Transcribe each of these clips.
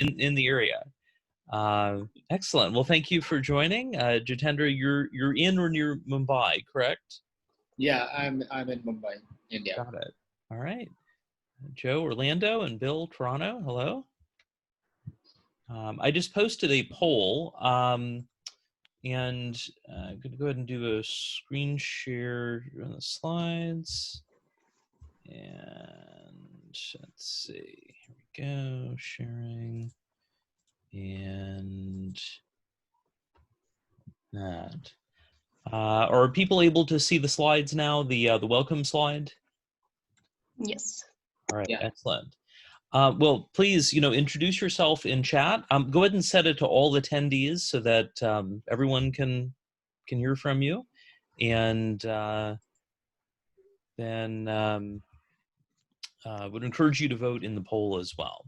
in the area. Excellent. Well, thank you for joining. Jitendra, you're in or near Mumbai, correct? Yeah, I'm in Mumbai, India. Got it. All right. Joe, Orlando, and Bill, Toronto. Hello. I just posted a poll, and I'm going to go ahead and do a screen share on the slides. And let's see. Here we go. Sharing. And that. Are people able to see the slides now? The welcome slide. Yes. All right. Yeah. Excellent. Well, please, introduce yourself in chat. Go ahead and set it to all attendees so that everyone can hear from you, and then would encourage you to vote in the poll as well.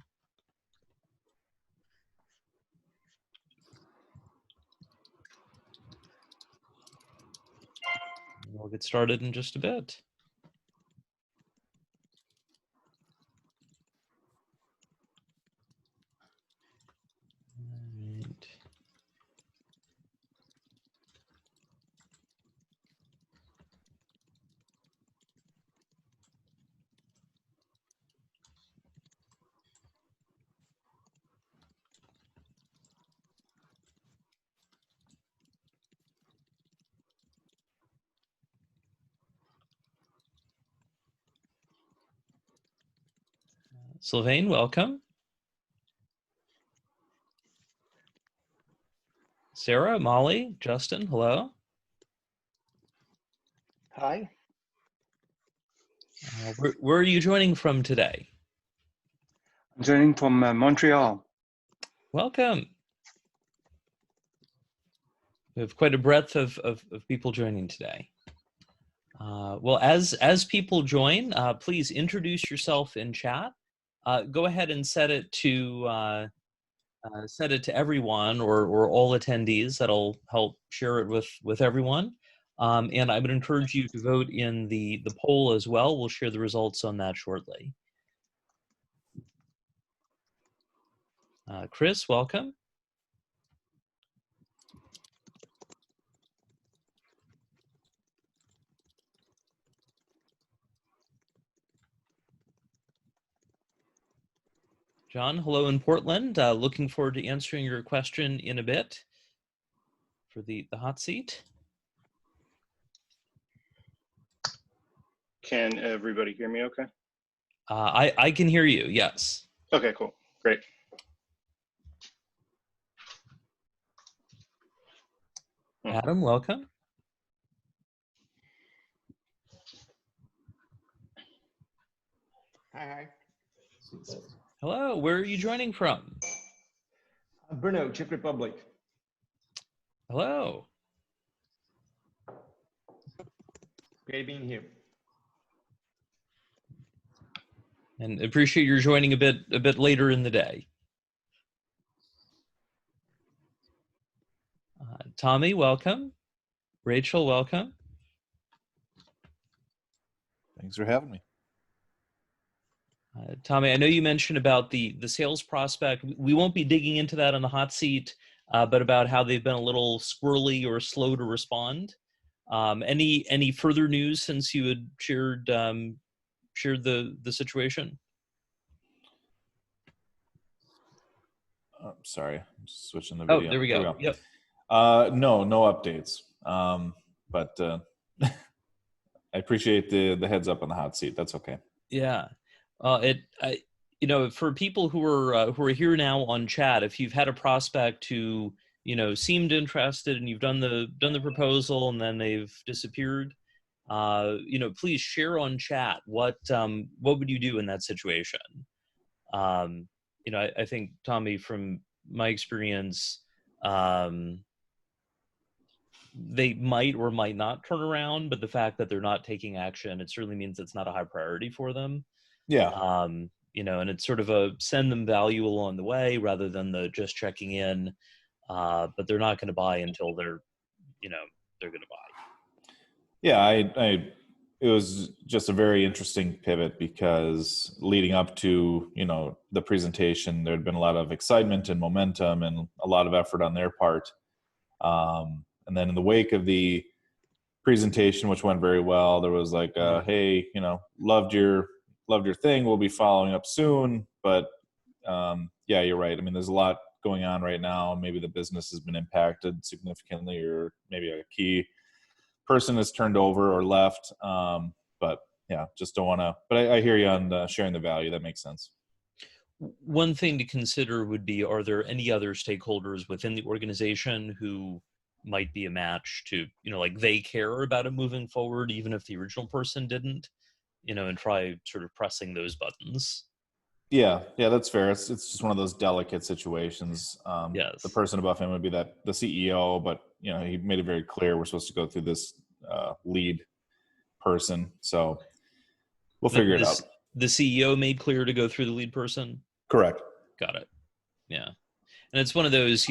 We'll get started in just a bit. All right. Sylvain, welcome. Sarah, Molly, Justin, hello. Hi. Where are you joining from today? I'm joining from Montreal. Welcome. We have quite a breadth of people joining today. Well, as people join, please introduce yourself in chat. Go ahead and set it to everyone or all attendees. That'll help share it with everyone. And I would encourage you to vote in the poll as well. We'll share the results on that shortly. Chris, welcome. John, hello in Portland. Looking forward to answering your question in a bit for the hot seat. Can everybody hear me okay? I can hear you, yes. Okay, cool, great. Adam, welcome. Hi. Hello, where are you joining from? Brno, Czech Republic. Hello. Great being here. And appreciate your joining a bit later in the day. Tommy, welcome. Rachel, welcome. Thanks for having me. Tommy, I know you mentioned about the sales prospect. We won't be digging into that on the hot seat, but about how they've been a little squirrely or slow to respond. Any further news since you had shared the situation? Sorry, I'm just switching the video. Oh, there we go. Yep. No updates. But I appreciate the heads up on the hot seat. That's okay. Yeah. For people who are here now on chat, if you've had a prospect who seemed interested and you've done the proposal and then they've disappeared, please share on chat what would you do in that situation. I think, Tommy, from my experience, they might or might not turn around, but the fact that they're not taking action, it certainly means it's not a high priority for them. Yeah. And it's sort of a send them value along the way rather than the just checking in, but they're not going to buy until they're going to buy. Yeah, I it was just a very interesting pivot because leading up to, the presentation, there had been a lot of excitement and momentum and a lot of effort on their part. And then in the wake of the presentation, which went very well, there was like, hey, loved your thing. We'll be following up soon. But yeah, you're right. I mean, there's a lot going on right now. Maybe the business has been impacted significantly, or maybe a key person has turned over or left. But yeah, just don't want to. But I hear you on sharing the value. That makes sense. One thing to consider would be, are there any other stakeholders within the organization who might be a match to, like they care about it moving forward, even if the original person didn't, and try sort of pressing those buttons. Yeah, that's fair. It's just one of those delicate situations. Yes. The person above him would be the CEO, but he made it very clear we're supposed to go through this lead person. So we'll figure it out. The CEO made clear to go through the lead person? Correct. Got it. Yeah. And it's one of those,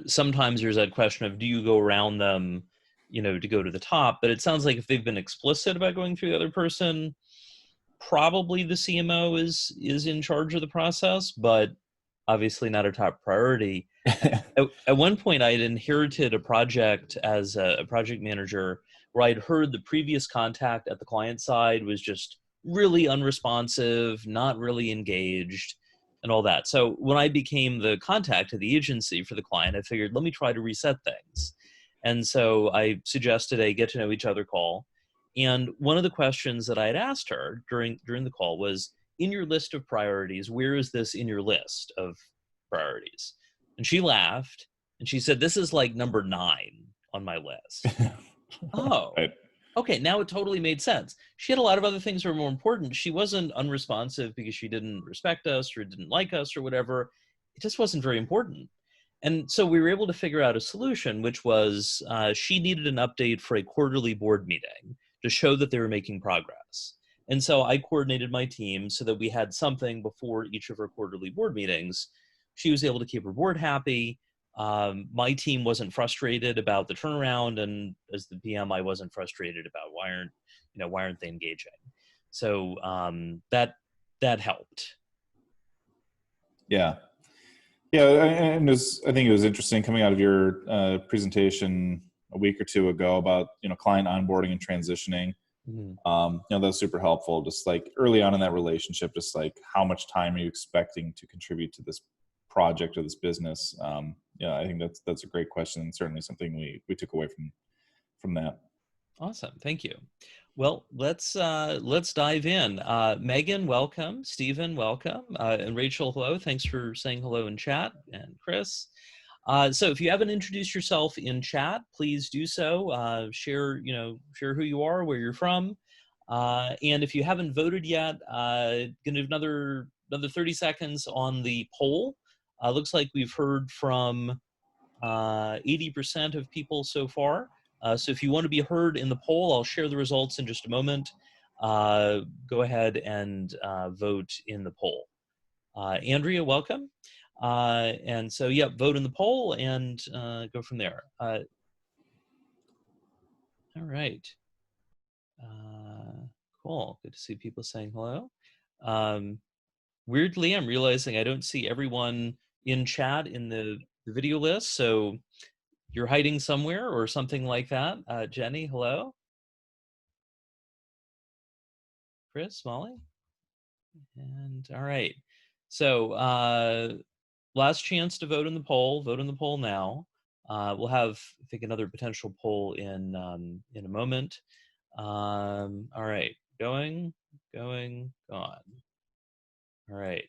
sometimes there's that question of, do you go around them, to go to the top? But it sounds like if they've been explicit about going through the other person, probably the CMO is in charge of the process, but obviously not a top priority. At one point, I had inherited a project as a project manager where I'd heard the previous contact at the client side was just really unresponsive, not really engaged, and all that. So when I became the contact of the agency for the client, I figured, let me try to reset things. And so I suggested a get to know each other call. And one of the questions that I had asked her during the call was, in your list of priorities, where is this in your list of priorities? And she laughed and she said, this is like number 9 on my list. Oh, right. Okay, now it totally made sense. She had a lot of other things that were more important. She wasn't unresponsive because she didn't respect us or didn't like us or whatever. It just wasn't very important. And so we were able to figure out a solution, which was she needed an update for a quarterly board meeting to show that they were making progress. And so I coordinated my team so that we had something before each of her quarterly board meetings. She was able to keep her board happy. My team wasn't frustrated about the turnaround, and as the PM, I wasn't frustrated about why aren't they engaging? So that helped. Yeah, and I think it was interesting coming out of your presentation a week or two ago about client onboarding and transitioning. That's super helpful. Just like early on in that relationship, just like how much time are you expecting to contribute to this project or this business? I think that's a great question, and certainly something we took away from that. Awesome, thank you. Well, let's dive in. Megan, welcome. Stephen, welcome. And Rachel, hello. Thanks for saying hello in chat. And Chris. So if you haven't introduced yourself in chat, please do so. Share who you are, where you're from. And if you haven't voted yet, gonna have another 30 seconds on the poll. Looks like we've heard from 80% of people so far. So if you want to be heard in the poll, I'll share the results in just a moment. Go ahead and vote in the poll. Andrea, welcome. And so, yeah, vote in the poll and go from there. All right. Cool. Good to see people saying hello. Weirdly, I'm realizing I don't see everyone in chat in the video list, so you're hiding somewhere or something like that. Jenny, hello. Chris, Molly. And all right. So last chance to vote in the poll. Vote in the poll now. We'll have, I think, another potential poll in a moment. All right. Going, gone. All right.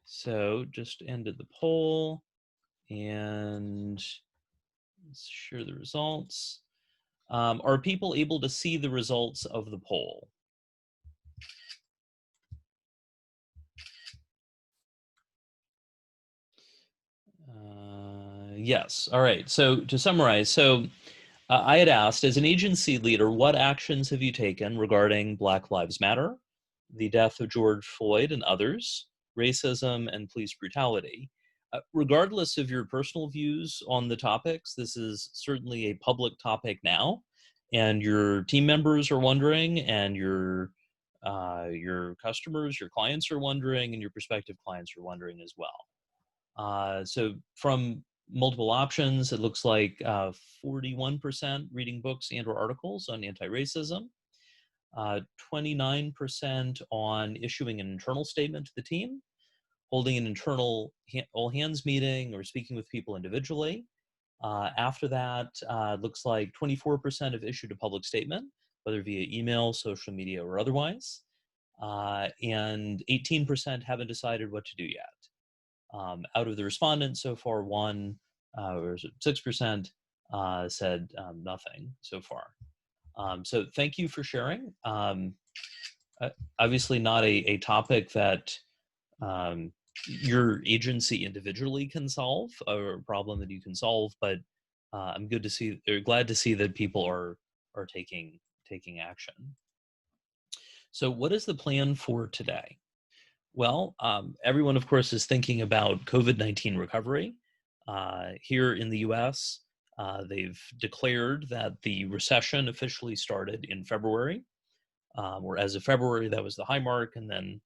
So just ended the poll and let's share the results. Are people able to see the results of the poll? Yes. All right. So to summarize, I had asked, as an agency leader, what actions have you taken regarding Black Lives Matter, the death of George Floyd and others, racism, and police brutality? Regardless of your personal views on the topics, this is certainly a public topic now, and your team members are wondering, and your customers, your clients are wondering, and your prospective clients are wondering as well. So from multiple options, it looks like 41% reading books and or articles on anti-racism, 29% on issuing an internal statement to the team, holding an internal all hands meeting or speaking with people individually. After that, looks like 24% have issued a public statement, whether via email, social media, or otherwise. And 18% haven't decided what to do yet. Out of the respondents so far, 6% said nothing so far. So thank you for sharing. Obviously not a topic that your agency individually can solve, or a problem that you can solve, but I'm glad to see that people are taking action. So what is the plan for today? Well, everyone, of course, is thinking about COVID-19 recovery. Here in the US, they've declared that the recession officially started in February, or as of February, that was the high mark, and then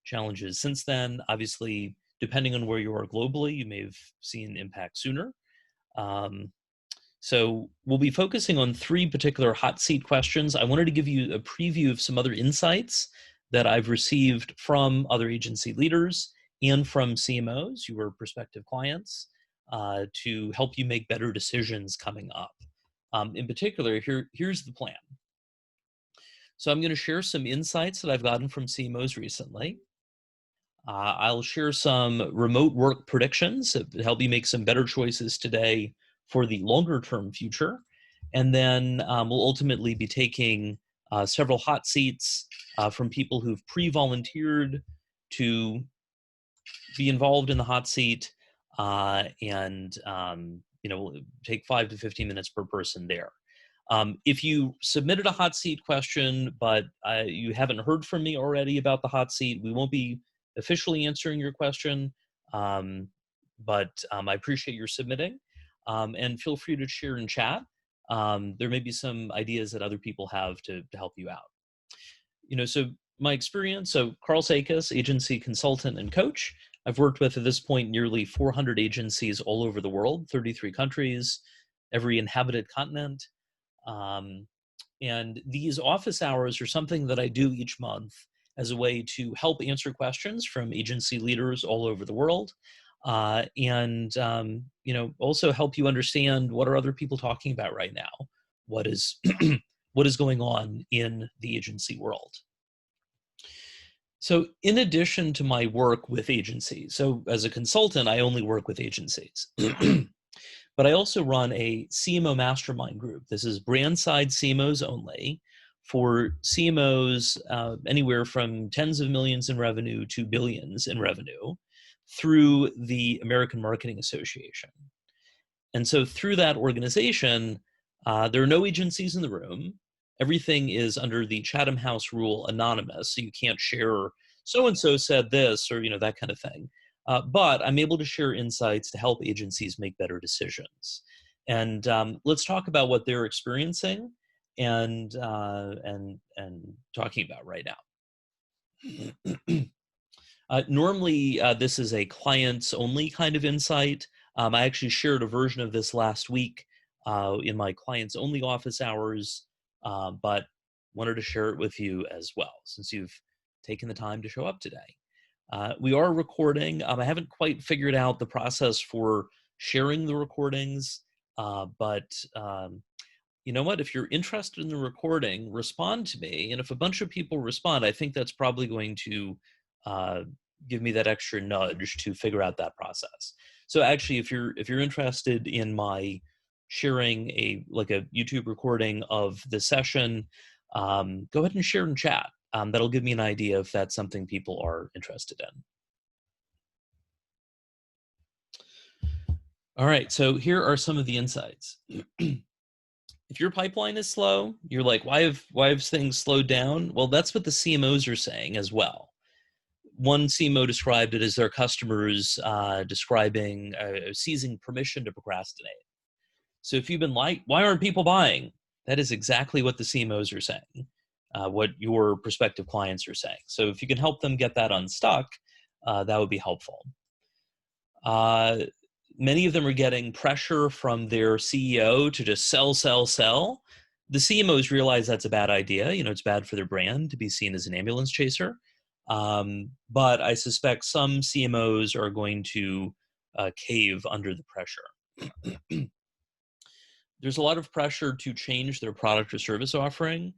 challenges since then. Obviously, depending on where you are globally, you may have seen impact sooner. So we'll be focusing on 3 particular hot seat questions. I wanted to give you a preview of some other insights that I've received from other agency leaders and from CMOs, your prospective clients, to help you make better decisions coming up. In particular, here's the plan. So I'm going to share some insights that I've gotten from CMOs recently. I'll share some remote work predictions that help you make some better choices today for the longer term future. And then we'll ultimately be taking several hot seats from people who've pre-volunteered to be involved in the hot seat, and we'll take 5 to 15 minutes per person there. If you submitted a hot seat question, but you haven't heard from me already about the hot seat, we won't be officially answering your question, but I appreciate your submitting, and feel free to share in chat. There may be some ideas that other people have to help you out. So my experience, so Karl Sakas, agency consultant and coach. I've worked with, at this point, nearly 400 agencies all over the world, 33 countries, every inhabited continent. And these office hours are something that I do each month as a way to help answer questions from agency leaders all over the world, and also help you understand what are other people talking about right now, what is what is going on in the agency world. So in addition to my work with agencies, so as a consultant, I only work with agencies. But I also run a CMO mastermind group. This is brand side CMOs only, for CMOs anywhere from tens of millions in revenue to billions in revenue, through the American Marketing Association. And so through that organization, there are no agencies in the room. Everything is under the Chatham House rule, anonymous, so you can't share so-and-so said this, or that kind of thing. But I'm able to share insights to help agencies make better decisions. And let's talk about what they're experiencing and talking about right now. Normally, this is a clients-only kind of insight. I actually shared a version of this last week in my clients-only office hours, but wanted to share it with you as well, since you've taken the time to show up today. We are recording. I haven't quite figured out the process for sharing the recordings, but you know what? If you're interested in the recording, respond to me. And if a bunch of people respond, I think that's probably going to give me that extra nudge to figure out that process. So actually, if you're interested in my sharing a YouTube recording of the session, go ahead and share in chat. That'll give me an idea if that's something people are interested in. All right, so here are some of the insights. If your pipeline is slow, you're like, why have things slowed down? Well, that's what the CMOs are saying as well. One CMO described it as their customers seizing permission to procrastinate. So if you've been like, why aren't people buying? That is exactly what the CMOs are saying, what your prospective clients are saying. So if you can help them get that unstuck, that would be helpful. Many of them are getting pressure from their CEO to just sell, sell, sell. The CMOs realize that's a bad idea. It's bad for their brand to be seen as an ambulance chaser. But I suspect some CMOs are going to cave under the pressure. There's a lot of pressure to change their product or service offering.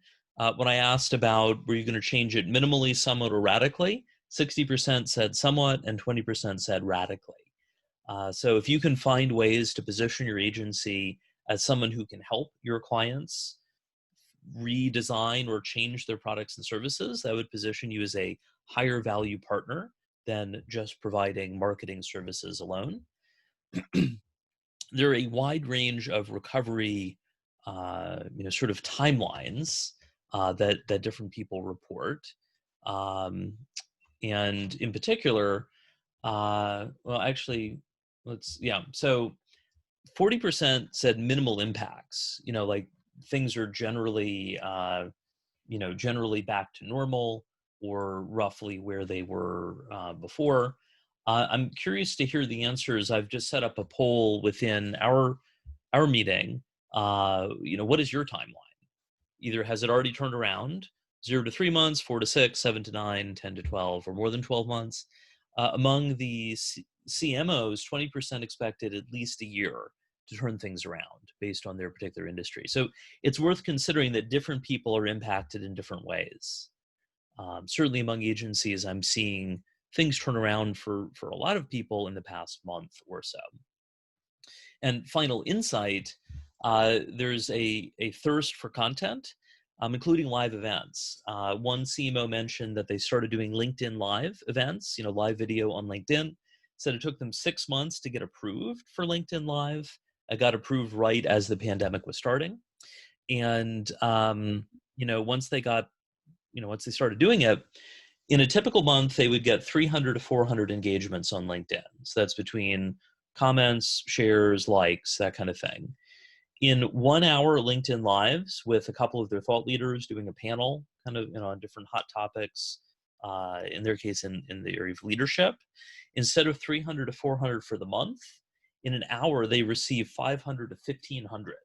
When I asked about, were you going to change it minimally, somewhat, or radically, 60% said somewhat and 20% said radically. So if you can find ways to position your agency as someone who can help your clients redesign or change their products and services, that would position you as a higher value partner than just providing marketing services alone. There are a wide range of recovery, sort of timelines that different people report. And in particular, so 40% said minimal impacts, like things are generally, generally back to normal or roughly where they were before. I'm curious to hear the answers. I've just set up a poll within our meeting. What is your timeline? Either has it already turned around, 0 to 3 months, 4 to 6, 7 to 9, 10 to 12, or more than 12 months? Among the CMOs, 20% expected at least a year to turn things around based on their particular industry. So it's worth considering that different people are impacted in different ways. Certainly among agencies, I'm seeing things turn around for a lot of people in the past month or so. And final insight, there's a thirst for content, including live events. One CMO mentioned that they started doing LinkedIn Live events, live video on LinkedIn. Said it took them 6 months to get approved for LinkedIn Live. I got approved right as the pandemic was starting. And, once they started doing it, in a typical month, they would get 300 to 400 engagements on LinkedIn. So that's between comments, shares, likes, that kind of thing. In 1 hour LinkedIn Lives with a couple of their thought leaders doing a panel, kind of on different hot topics, in their case in the area of leadership, instead of 300 to 400 for the month, in an hour they receive 500 to 1,500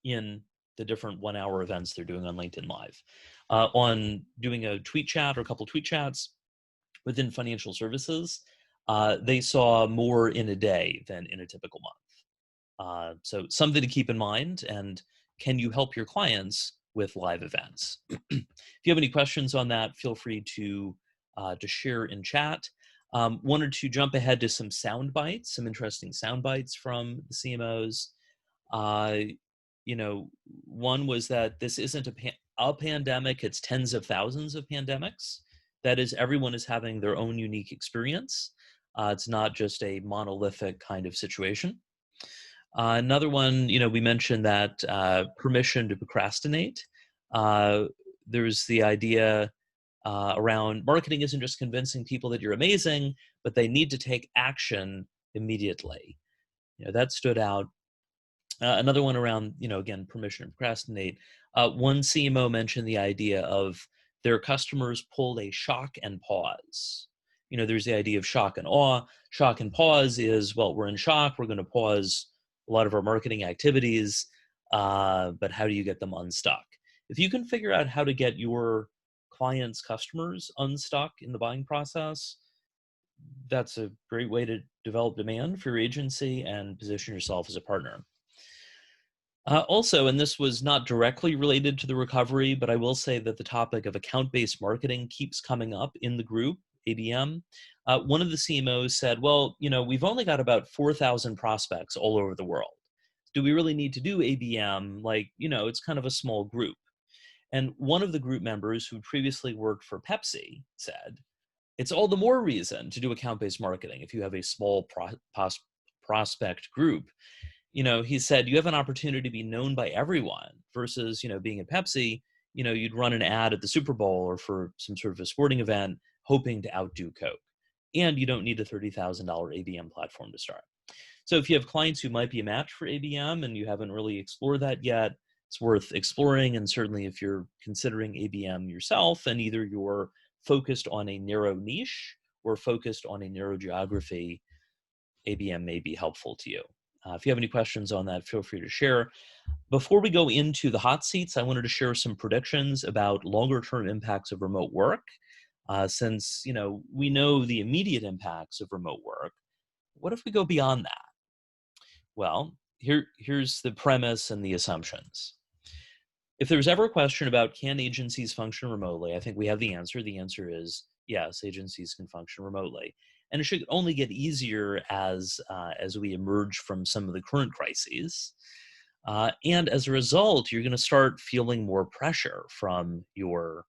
in the different 1 hour events they're doing on LinkedIn Live. On doing a tweet chat or a couple tweet chats within financial services, they saw more in a day than in a typical month. So something to keep in mind. And can you help your clients with live events? If you have any questions on that, feel free to share in chat. Wanted to jump ahead to some sound bites, some interesting sound bites from the CMOs. One was that this isn't a pandemic, it's tens of thousands of pandemics. That is, everyone is having their own unique experience. It's not just a monolithic kind of situation. Another one, we mentioned that permission to procrastinate. There's the idea around marketing isn't just convincing people that you're amazing, but they need to take action immediately. That stood out. Another one around, again, permission to procrastinate. One CMO mentioned the idea of their customers pulled a shock and pause. There's the idea of shock and awe. Shock and pause is, well, we're in shock. We're going to pause a lot of our marketing activities, but how do you get them unstuck? If you can figure out how to get your clients' customers unstuck in the buying process, that's a great way to develop demand for your agency and position yourself as a partner. Also, and this was not directly related to the recovery, but I will say that the topic of account-based marketing keeps coming up in the group, ABM. One of the CMOs said, well, we've only got about 4,000 prospects all over the world. Do we really need to do ABM? It's kind of a small group. And one of the group members who previously worked for Pepsi said, it's all the more reason to do account-based marketing if you have a small prospect group. He said, you have an opportunity to be known by everyone versus, being at Pepsi, you'd run an ad at the Super Bowl or for some sort of a sporting event, hoping to outdo Coke. And you don't need a $30,000 ABM platform to start. So if you have clients who might be a match for ABM and you haven't really explored that yet, it's worth exploring. And certainly if you're considering ABM yourself and either you're focused on a narrow niche or focused on a narrow geography, ABM may be helpful to you. If you have any questions on that, feel free to share. Before we go into the hot seats, I wanted to share some predictions about longer term impacts of remote work. Since we know the immediate impacts of remote work, what if we go beyond that? Well, here's the premise and the assumptions. If there's ever a question about can agencies function remotely, I think we have the answer. The answer is yes, agencies can function remotely. And it should only get easier as we emerge from some of the current crises. And as a result, you're going to start feeling more pressure from your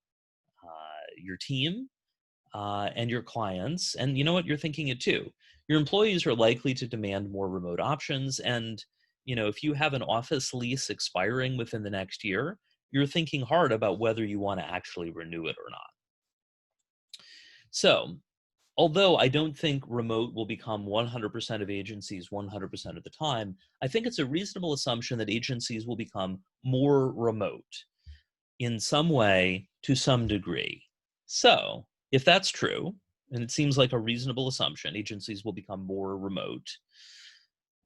team and your clients. And you know what? You're thinking it too. Your employees are likely to demand more remote options. And if you have an office lease expiring within the next year, you're thinking hard about whether you want to actually renew it or not. So, although I don't think remote will become 100% of agencies 100% of the time, I think it's a reasonable assumption that agencies will become more remote in some way to some degree. So, if that's true, and it seems like a reasonable assumption, agencies will become more remote,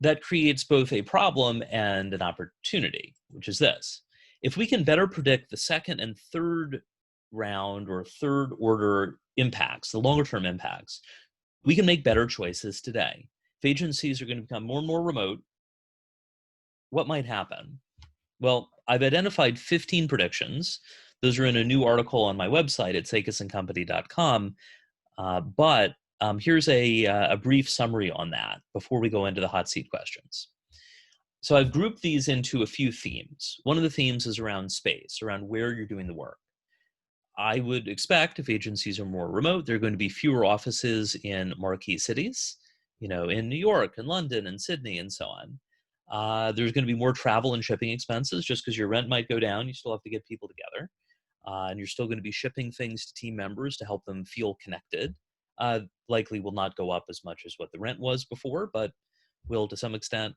that creates both a problem and an opportunity, which is this. If we can better predict the second and third round or third order impacts, the longer term impacts, we can make better choices today. If agencies are going to become more and more remote, what might happen? Well, I've identified 15 predictions. Those are in a new article on my website at sakasandcompany.com. But here's a brief summary on that before we go into the hot seat questions. So I've grouped these into a few themes. One of the themes is around space, around where you're doing the work. I would expect if agencies are more remote, there are going to be fewer offices in marquee cities, in New York and London and Sydney and so on. There's going to be more travel and shipping expenses just because your rent might go down. You still have to get people together. And you're still going to be shipping things to team members to help them feel connected. Likely will not go up as much as what the rent was before, but will to some extent.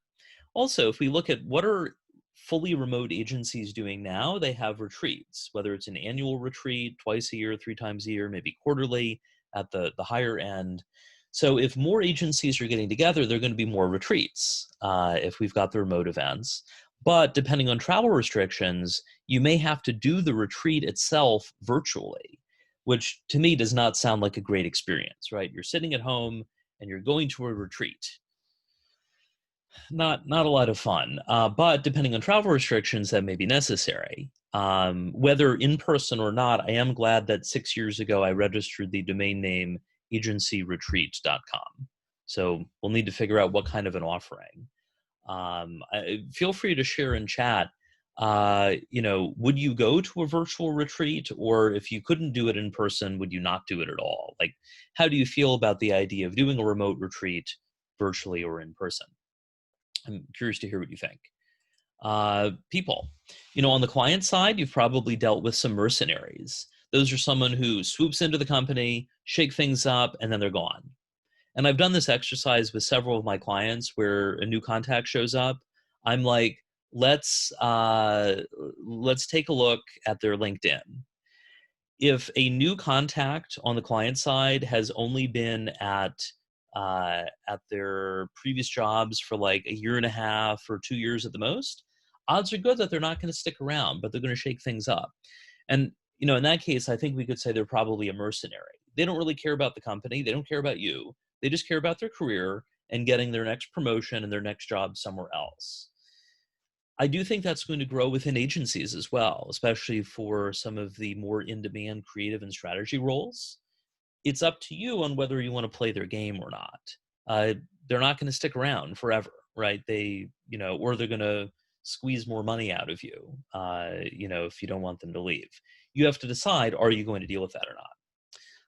Also, if we look at what are fully remote agencies doing now, they have retreats, whether it's an annual retreat, twice a year, 3 times a year, maybe quarterly at the higher end. So if more agencies are getting together, there are going to be more retreats if we've got the remote events. But depending on travel restrictions, you may have to do the retreat itself virtually, which to me does not sound like a great experience, right? You're sitting at home and you're going to a retreat. Not a lot of fun, but depending on travel restrictions, that may be necessary. Whether in person or not, I am glad that 6 years ago I registered the domain name agencyretreats.com. So we'll need to figure out what kind of an offering. Feel free to share in chat. Would you go to a virtual retreat, or if you couldn't do it in person, would you not do it at all? Like, how do you feel about the idea of doing a remote retreat virtually or in person? I'm curious to hear what you think. People, on the client side, you've probably dealt with some mercenaries. Those are someone who swoops into the company, shake things up, and then they're gone. And I've done this exercise with several of my clients where a new contact shows up. I'm like, let's take a look at their LinkedIn. If a new contact on the client side has only been at their previous jobs for like a year and a half or 2 years at the most, odds are good that they're not going to stick around, but they're going to shake things up. And, in that case, I think we could say they're probably a mercenary. They don't really care about the company. They don't care about you. They just care about their career and getting their next promotion and their next job somewhere else. I do think that's going to grow within agencies as well, especially for some of the more in-demand creative and strategy roles. It's up to you on whether you want to play their game or not. They're not going to stick around forever, right? Or they're going to squeeze more money out of you, if you don't want them to leave. You have to decide, are you going to deal with that or not?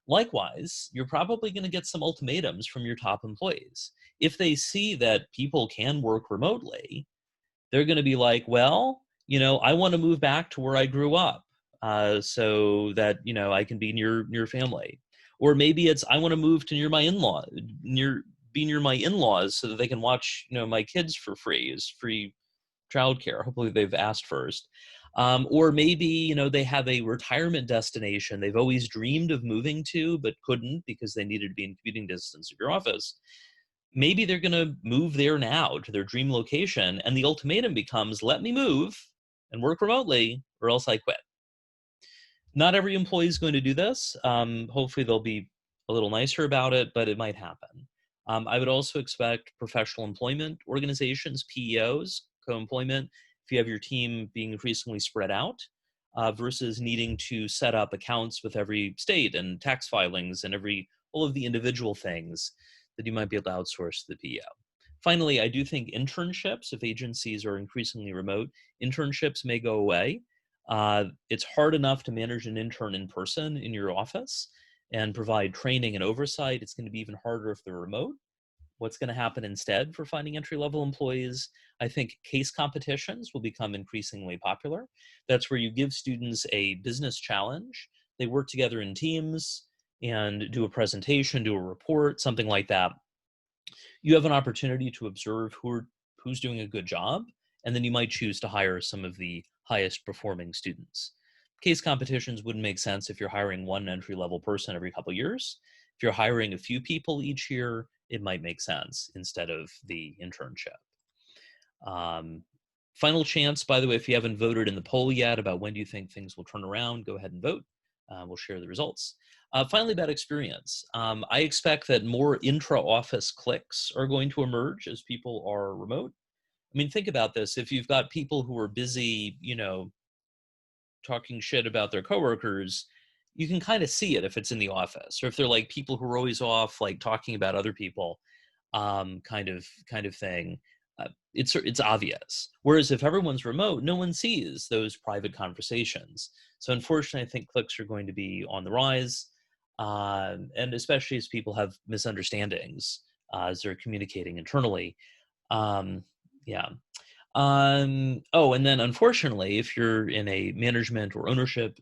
Likewise, you're probably going to get some ultimatums from your top employees. If they see that people can work remotely, they're going to be like, well, I want to move back to where I grew up so that, I can be near family. Or maybe it's, I want to move to near my in-laws so that they can watch, my kids for free as free childcare. Hopefully they've asked first. Or maybe, you know, they have a retirement destination they've always dreamed of moving to, but couldn't because they needed to be in commuting distance of your office. Maybe they're going to move there now to their dream location, and the ultimatum becomes, let me move and work remotely, or else I quit. Not every employee is going to do this. Hopefully they'll be a little nicer about it, but it might happen. I would also expect professional employment organizations, PEOs, co-employment, if you have your team being increasingly spread out, versus needing to set up accounts with every state and tax filings and all of the individual things that you might be able to outsource to the PEO. Finally, I do think internships, if agencies are increasingly remote, internships may go away. It's hard enough to manage an intern in person in your office and provide training and oversight. It's going to be even harder if they're remote. What's going to happen instead for finding entry-level employees? I think case competitions will become increasingly popular. That's where you give students a business challenge. They work together in teams and do a presentation, do a report, something like that. You have an opportunity to observe who's doing a good job, and then you might choose to hire some of the highest performing students. Case competitions wouldn't make sense if you're hiring one entry-level person every couple of years. If you're hiring a few people each year, it might make sense instead of the internship. Final chance, by the way, if you haven't voted in the poll yet about when do you think things will turn around, go ahead and vote. We'll share the results. Finally, about experience. I expect that more intra-office cliques are going to emerge as people are remote. I mean, think about this. If you've got people who are busy, you know, talking shit about their coworkers, you can kind of see it if it's in the office, or if they're like people who are always off, like talking about other people, kind of thing. It's obvious. Whereas if everyone's remote, no one sees those private conversations. So unfortunately, I think cliques are going to be on the rise, and especially as people have misunderstandings as they're communicating internally. Yeah. Oh, and then unfortunately, if you're in a management or ownership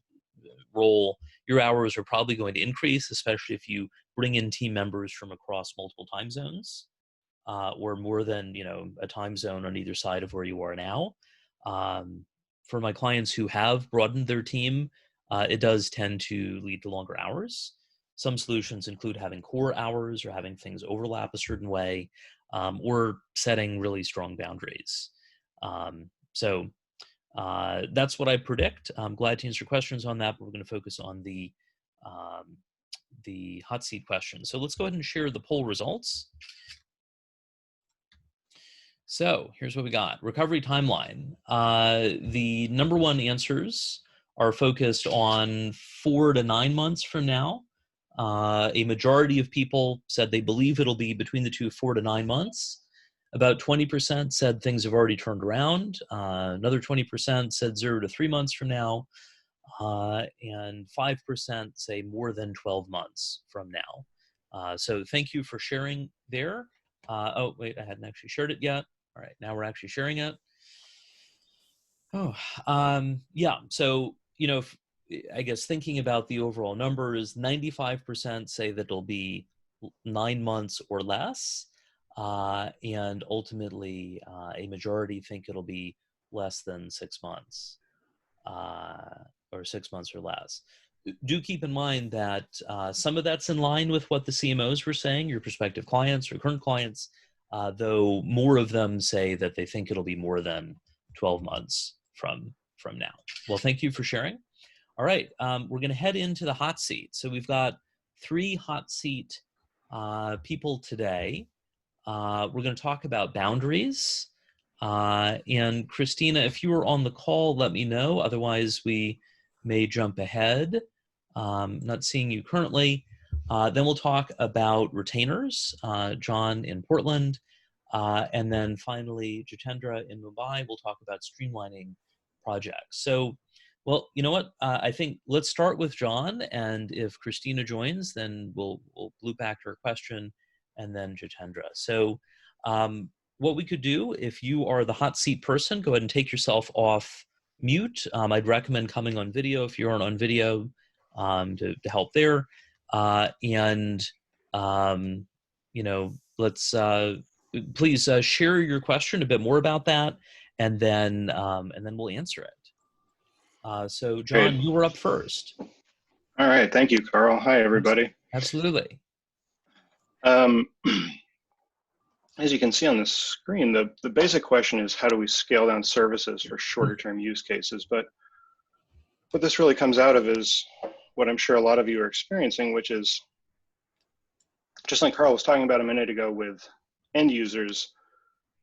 role, your hours are probably going to increase, especially if you bring in team members from across multiple time zones, or more than, you know, a time zone on either side of where you are now. For my clients who have broadened their team, it does tend to lead to longer hours. Some solutions include having core hours or having things overlap a certain way, or setting really strong boundaries. So that's what I predict. I'm glad to answer questions on that, but we're going to focus on the hot seat question. So let's go ahead and share the poll results. So here's what we got. Recovery timeline. The number one answers are focused on 4 to 9 months from now. A majority of people said they believe it'll be between the two, 4 to 9 months. About 20% said things have already turned around. Another 20% said 0 to 3 months from now. And 5% say more than 12 months from now. So thank you for sharing there. Oh, wait, I hadn't actually shared it yet. All right, now we're actually sharing it. Oh, yeah. So, you know, I guess thinking about the overall numbers, 95% say that it'll be 9 months or less. And ultimately, a majority think it'll be less than 6 months, or 6 months or less. Do keep in mind that some of that's in line with what the CMOs were saying, your prospective clients or current clients, though more of them say that they think it'll be more than 12 months from now. Well, thank you for sharing. All right, we're going to head into the hot seat. So we've got 3 hot seat people today. We're going to talk about boundaries. And Christina, if you were on the call, let me know. Otherwise, we may jump ahead. Not seeing you currently. Then we'll talk about retainers, John in Portland. And then finally, Jitendra in Mumbai. We'll talk about streamlining projects. So, well, you know what? I think let's start with John. And if Christina joins, then we'll loop back to her question, and then Jitendra. So what we could do, if you are the hot seat person, go ahead and take yourself off mute. I'd recommend coming on video if you aren't on video, to help there. And, you know, let's please share your question, a bit more about that. and then we'll answer it. So John, Great. you were up first. All right. Thank you, Carl. Hi, everybody. Absolutely. As you can see on the screen, the basic question is how do we scale down services for shorter term use cases? But what this really comes out of is what I'm sure a lot of you are experiencing, which is just like Carl was talking about a minute ago with end users,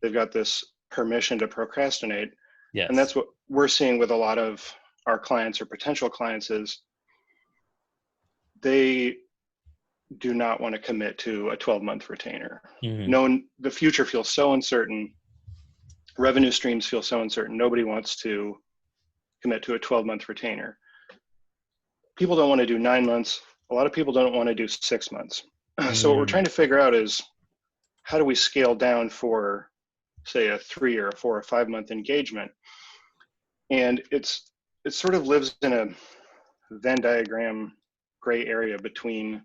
they've got this permission to procrastinate. Yes. And that's what we're seeing with a lot of our clients or potential clients is they do not want to commit to a 12-month retainer. Mm-hmm. The future feels so uncertain. Revenue streams feel so uncertain. Nobody wants to commit to a 12-month retainer. People don't want to do 9 months. A lot of people don't want to do 6 months. So what we're trying to figure out is how do we scale down for, say, a 3 or a 4 or 5 month engagement? And it sort of lives in a Venn diagram gray area between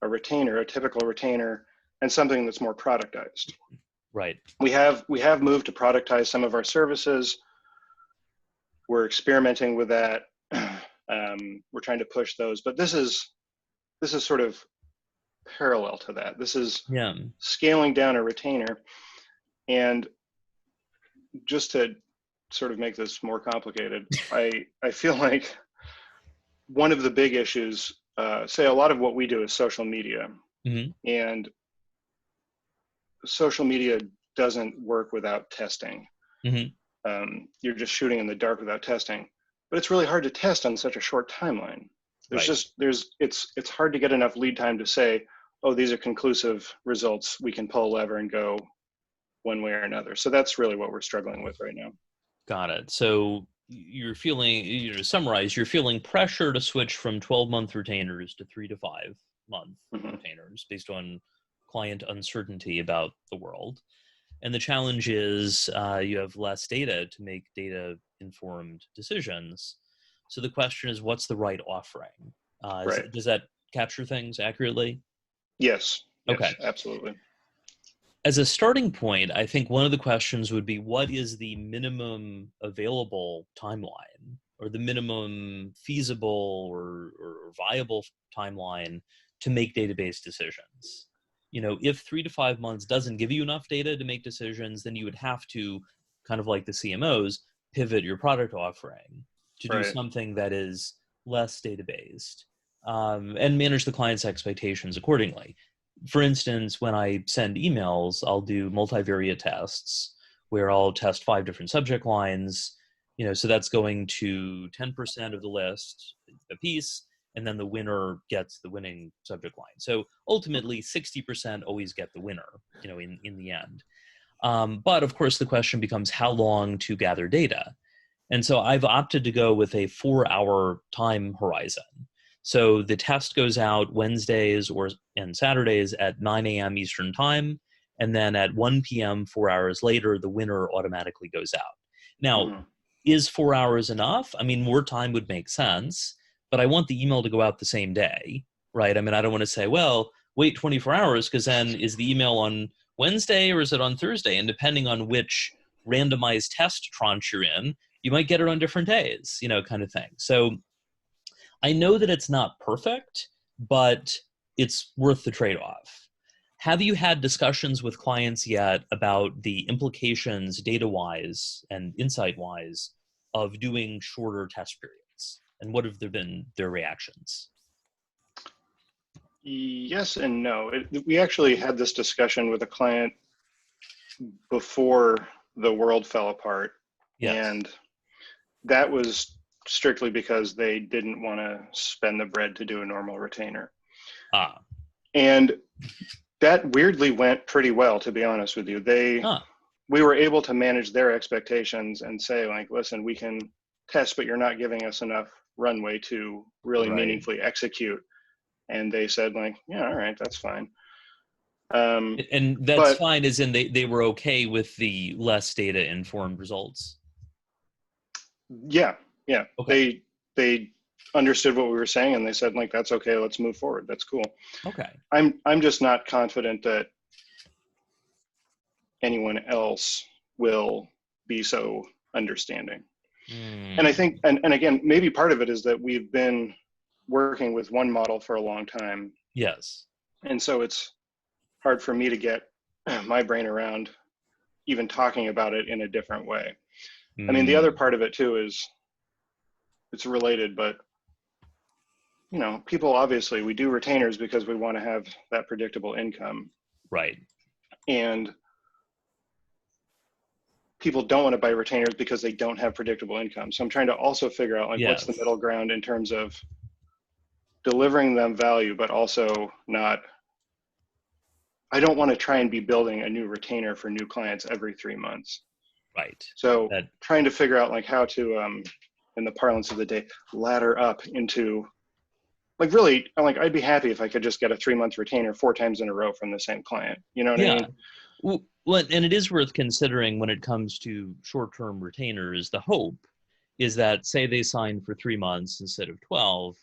a retainer, a typical retainer, and something that's more productized. Right. We have moved to productize some of our services. We're experimenting with that. We're trying to push those, but this is sort of parallel to that. This is scaling down a retainer. And just to sort of make this more complicated, I feel like one of the big issues, say a lot of what we do is social media. Mm-hmm. And social media doesn't work without testing. Mm-hmm. You're just shooting in the dark without testing, but it's really hard to test on such a short timeline. It's hard to get enough lead time to say, oh, these are conclusive results. We can pull a lever and go one way or another. So that's really what we're struggling with right now. Got it. So you're feeling, to summarize, you're feeling pressure to switch from 12-month retainers to 3 to 5 month retainers based on client uncertainty about the world. And the challenge is you have less data to make data-informed decisions. So the question is, what's the right offering? Right. Does that capture things accurately? Yes. Okay. Absolutely. As a starting point, I think one of the questions would be, what is the minimum available timeline or the minimum feasible or viable timeline to make database decisions? If 3 to 5 months doesn't give you enough data to make decisions, then you would have to, kind of like the CMOs, pivot your product offering to do something that is less data-based and manage the client's expectations accordingly. For instance, when I send emails, I'll do multivariate tests where I'll test 5 different subject lines, so that's going to 10% of the list a piece, and then the winner gets the winning subject line. So ultimately, 60% always get the winner, in the end. But of course, the question becomes how long to gather data. And so I've opted to go with a 4-hour time horizon. So the test goes out Wednesdays and Saturdays at 9 a.m. Eastern time, and then at 1 p.m., 4 hours later, the winner automatically goes out. Now, is 4 hours enough? I mean, more time would make sense, but I want the email to go out the same day, right? I mean, I don't want to say, well, wait 24 hours, because then is the email on Wednesday or is it on Thursday? And depending on which randomized test tranche you're in, you might get it on different days, kind of thing. So I know that it's not perfect, but it's worth the trade-off. Have you had discussions with clients yet about the implications data-wise and insight-wise of doing shorter test periods? And what have been their reactions? Yes and no. We actually had this discussion with a client before the world fell apart. Yes. And that was strictly because they didn't want to spend the bread to do a normal retainer. And that weirdly went pretty well, to be honest with you. We were able to manage their expectations and say, like, listen, we can test, but you're not giving us enough runway to really meaningfully execute. And they said, like, yeah, all right, that's fine. And that's fine as in they were okay with the less data informed results. Yeah. Okay. They understood what we were saying and they said, like, that's okay, let's move forward. That's cool. Okay. I'm just not confident that anyone else will be so understanding. Mm. And I think, and again, maybe part of it is that we've been working with one model for a long time. Yes. And so it's hard for me to get my brain around even talking about it in a different way. I mean, the other part of it too is, it's related, but you know, people obviously, we do retainers because we want to have that predictable income. Right. And people don't want to buy retainers because they don't have predictable income. So I'm trying to also figure out like what's the Yes. middle ground in terms of delivering them value, but also not, I don't want to try and be building a new retainer for new clients every 3 months. Right. So That- trying to figure out like how to, in the parlance of the day, ladder up into, like really, like I'd be happy if I could just get a 3-month retainer 4 times in a row from the same client. You know what I Yeah. mean? Well, and it is worth considering when it comes to short-term retainers, the hope is that, say they sign for 3 months instead of 12,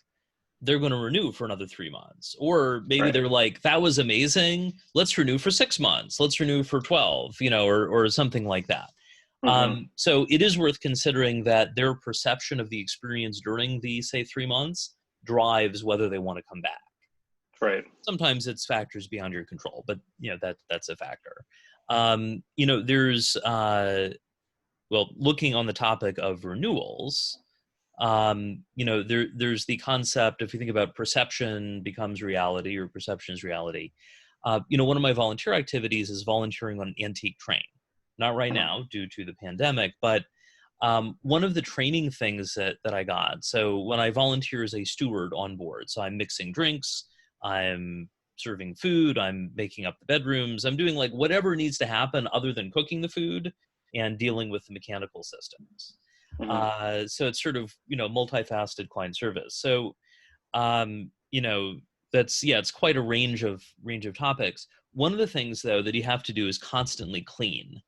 they're going to renew for another 3 months. Or maybe Right. they're like, that was amazing. Let's renew for 6 months. Let's renew for 12, you know, or something like that. Mhm. So it is worth considering that their perception of the experience during the, say, 3 months drives whether they want to come back. Right. Sometimes it's factors beyond your control, but you know, that's a factor. You know, there's well, looking on the topic of renewals, you know, there's the concept, if you think about perception becomes reality or perception is reality. You know, one of my volunteer activities is volunteering on an antique train. Not right now due to the pandemic, but one of the training things that I got, so when I volunteer as a steward on board, so I'm mixing drinks, I'm serving food, I'm making up the bedrooms, I'm doing like whatever needs to happen other than cooking the food and dealing with the mechanical systems. So it's sort of, you know, multifaceted client service. So, you know, that's, yeah, it's quite a range of topics. One of the things though that you have to do is constantly clean,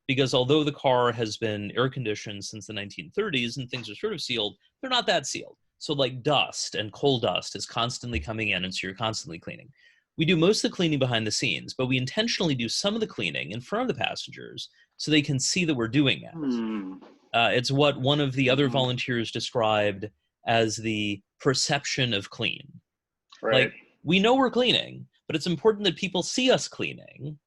because although the car has been air conditioned since the 1930s and things are sort of sealed, they're not that sealed. So like dust and coal dust is constantly coming in, and so you're constantly cleaning. We do most of the cleaning behind the scenes, but we intentionally do some of the cleaning in front of the passengers so they can see that we're doing it. It's what one of the other volunteers described as the perception of clean. Right. Like, we know we're cleaning, but it's important that people see us cleaning,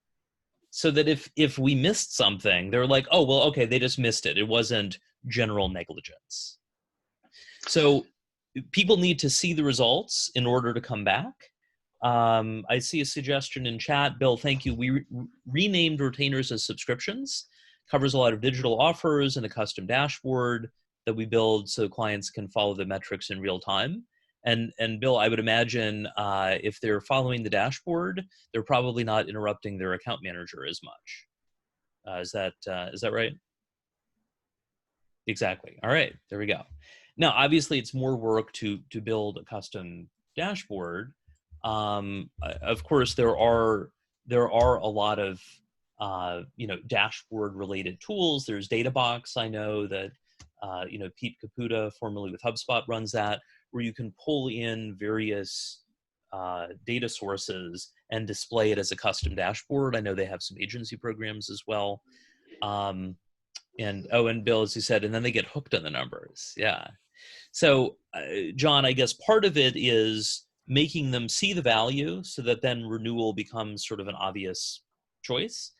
so that if we missed something, they're like, oh, well, okay, they just missed it. It wasn't general negligence. So people need to see the results in order to come back. I see a suggestion in chat. Bill, thank you. We renamed retainers as subscriptions. Covers a lot of digital offers and a custom dashboard that we build so clients can follow the metrics in real time. And Bill, I would imagine if they're following the dashboard, they're probably not interrupting their account manager as much. Is that right? Exactly. All right, there we go. Now, obviously, it's more work to build a custom dashboard. Of course, there are a lot of you know, dashboard related tools. There's DataBox. I know that you know, Pete Caputa, formerly with HubSpot, runs that, where you can pull in various data sources and display it as a custom dashboard. I know they have some agency programs as well. And Bill, as you said, and then they get hooked on the numbers. Yeah. So, John, I guess part of it is making them see the value so that then renewal becomes sort of an obvious choice.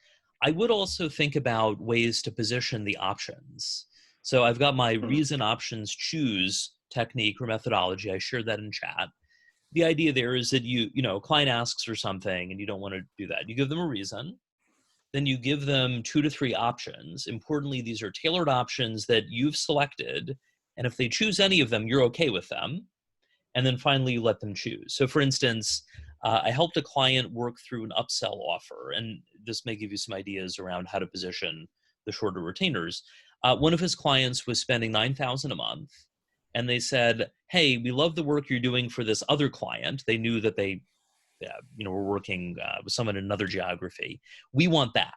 I would also think about ways to position the options. So I've got my reason, options, choose technique or methodology. I shared that in chat. The idea there is that you know, a client asks for something and you don't want to do that. You give them a reason. Then you give them 2 to 3 options. Importantly, these are tailored options that you've selected. And if they choose any of them, you're okay with them. And then finally, you let them choose. So for instance, I helped a client work through an upsell offer, and this may give you some ideas around how to position the shorter retainers. One of his clients was spending $9,000 a month, and they said, hey, we love the work you're doing for this other client. They knew that they you know, were working with someone in another geography. We want that.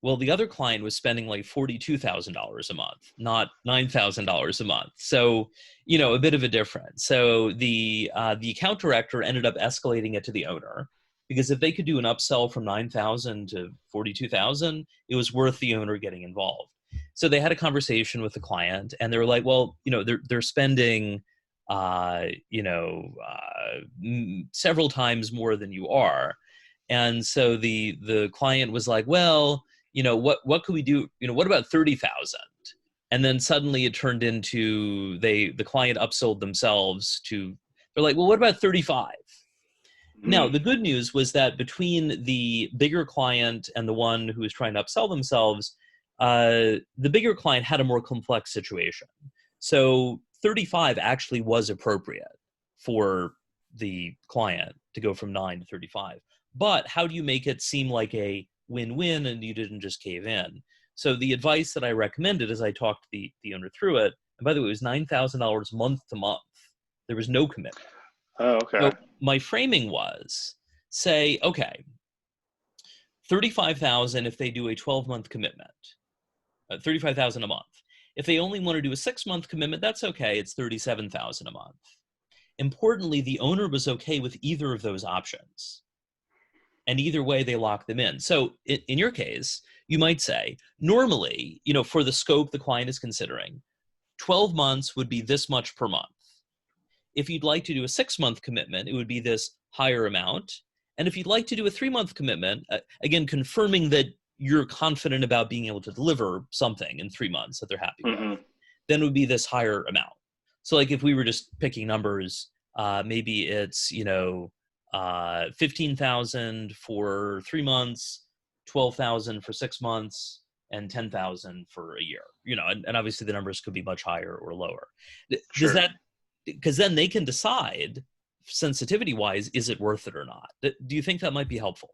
Well, the other client was spending like $42,000 a month, not $9,000 a month. So, you know, a bit of a difference. So the account director ended up escalating it to the owner, because if they could do an upsell from $9,000 to $42,000, it was worth the owner getting involved. So they had a conversation with the client, and they were like, well, they're spending, several times more than you are. And so the client was like, well, what could we do? What about 30,000? And then suddenly it turned into the client upsold themselves to, they're like, well, what about 35? Now, the good news was that between the bigger client and the one who was trying to upsell themselves, the bigger client had a more complex situation. So 35 actually was appropriate for the client to go from 9 to 35. But how do you make it seem like a win-win and you didn't just cave in? So the advice that I recommended as I talked the owner through it, and by the way, it was $9,000 month to month. There was no commitment. Oh, okay. So my framing was, say, okay, 35,000 if they do a 12-month commitment, 35,000 a month. If they only want to do a 6-month commitment, that's okay. It's 37,000 a month. Importantly, the owner was okay with either of those options. And either way, they locked them in. So in your case, you might say, normally, for the scope the client is considering, 12 months would be this much per month. If you'd like to do a 6-month commitment, it would be this higher amount. And if you'd like to do a 3-month commitment, again, confirming that you're confident about being able to deliver something in 3 months that they're happy with, then it would be this higher amount. So like if we were just picking numbers, maybe it's, 15,000 for 3 months, 12,000 for 6 months, and 10,000 for a year, and obviously the numbers could be much higher or lower. Sure. Does that, because then they can decide sensitivity wise, is it worth it or not? Do you think that might be helpful?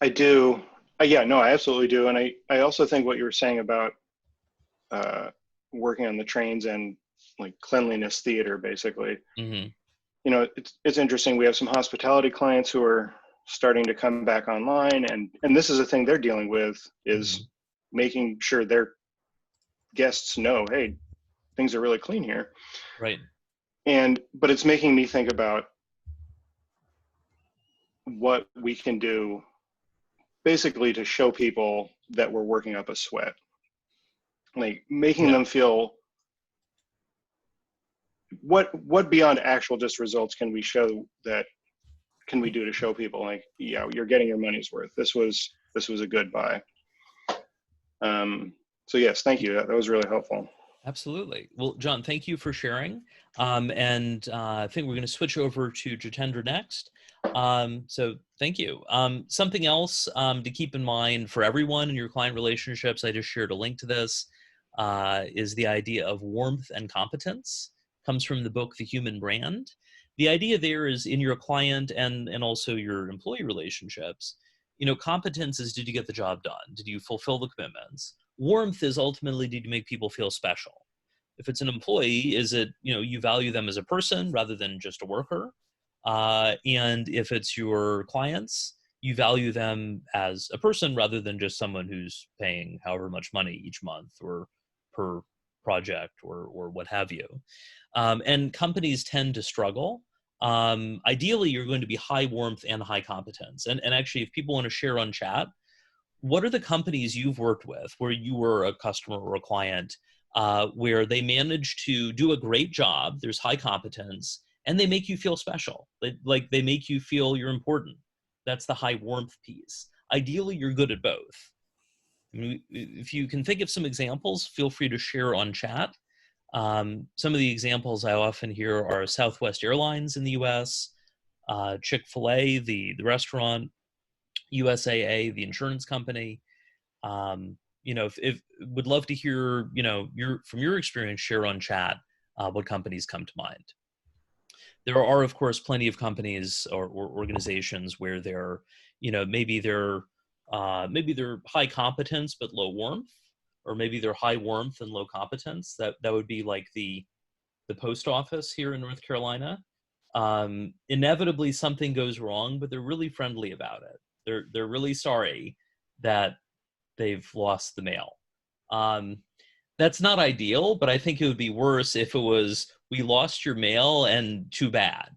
I do. Yeah, no, I absolutely do. And I also think what you were saying about working on the trains and like cleanliness theater, basically, it's interesting. We have some hospitality clients who are starting to come back online, and this is a thing they're dealing with, is making sure their guests know, hey, things are really clean here. Right. But it's making me think about what we can do basically to show people that we're working up a sweat, like making them feel what beyond actual just results can we do to show people, like, yeah, you're getting your money's worth. This was a good buy. So yes, thank you. That was really helpful. Absolutely. Well, John, thank you for sharing. And I think we're going to switch over to Jitendra next. So thank you. Something else to keep in mind for everyone in your client relationships, I just shared a link to this, is the idea of warmth and competence. Comes from the book, The Human Brand. The idea there is in your client and also your employee relationships, competence is, did you get the job done? Did you fulfill the commitments? Warmth is ultimately, did you make people feel special? If it's an employee, is it, you value them as a person rather than just a worker? And if it's your clients, you value them as a person rather than just someone who's paying however much money each month or per project or what have you. And companies tend to struggle. Ideally, you're going to be high warmth and high competence. And actually, if people want to share on chat, what are the companies you've worked with where you were a customer or a client, where they manage to do a great job, there's high competence, and they make you feel special. Like they make you feel you're important. That's the high warmth piece. Ideally, you're good at both. I mean, if you can think of some examples, feel free to share on chat. Some of the examples I often hear are Southwest Airlines in the US, Chick-fil-A, the restaurant, USAA, the insurance company. If would love to hear, from your experience, share on chat what companies come to mind. There are, of course, plenty of companies or organizations where they're, maybe they're high competence but low warmth, or maybe they're high warmth and low competence. That would be like the post office here in North Carolina. Inevitably, something goes wrong, but they're really friendly about it. They're really sorry that they've lost the mail. That's not ideal, but I think it would be worse if it was, we lost your mail and too bad,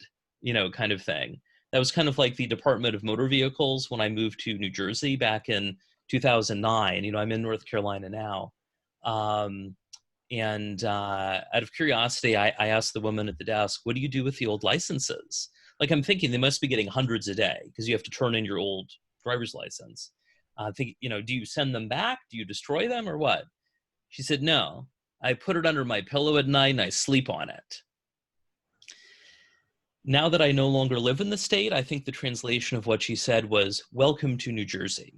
kind of thing. That was kind of like the Department of Motor Vehicles when I moved to New Jersey back in 2009. I'm in North Carolina now. And out of curiosity, I asked the woman at the desk, what do you do with the old licenses? Like, I'm thinking they must be getting hundreds a day because you have to turn in your old driver's license. I think, do you send them back? Do you destroy them or what? She said, no, I put it under my pillow at night and I sleep on it. Now that I no longer live in the state, I think the translation of what she said was, welcome to New Jersey.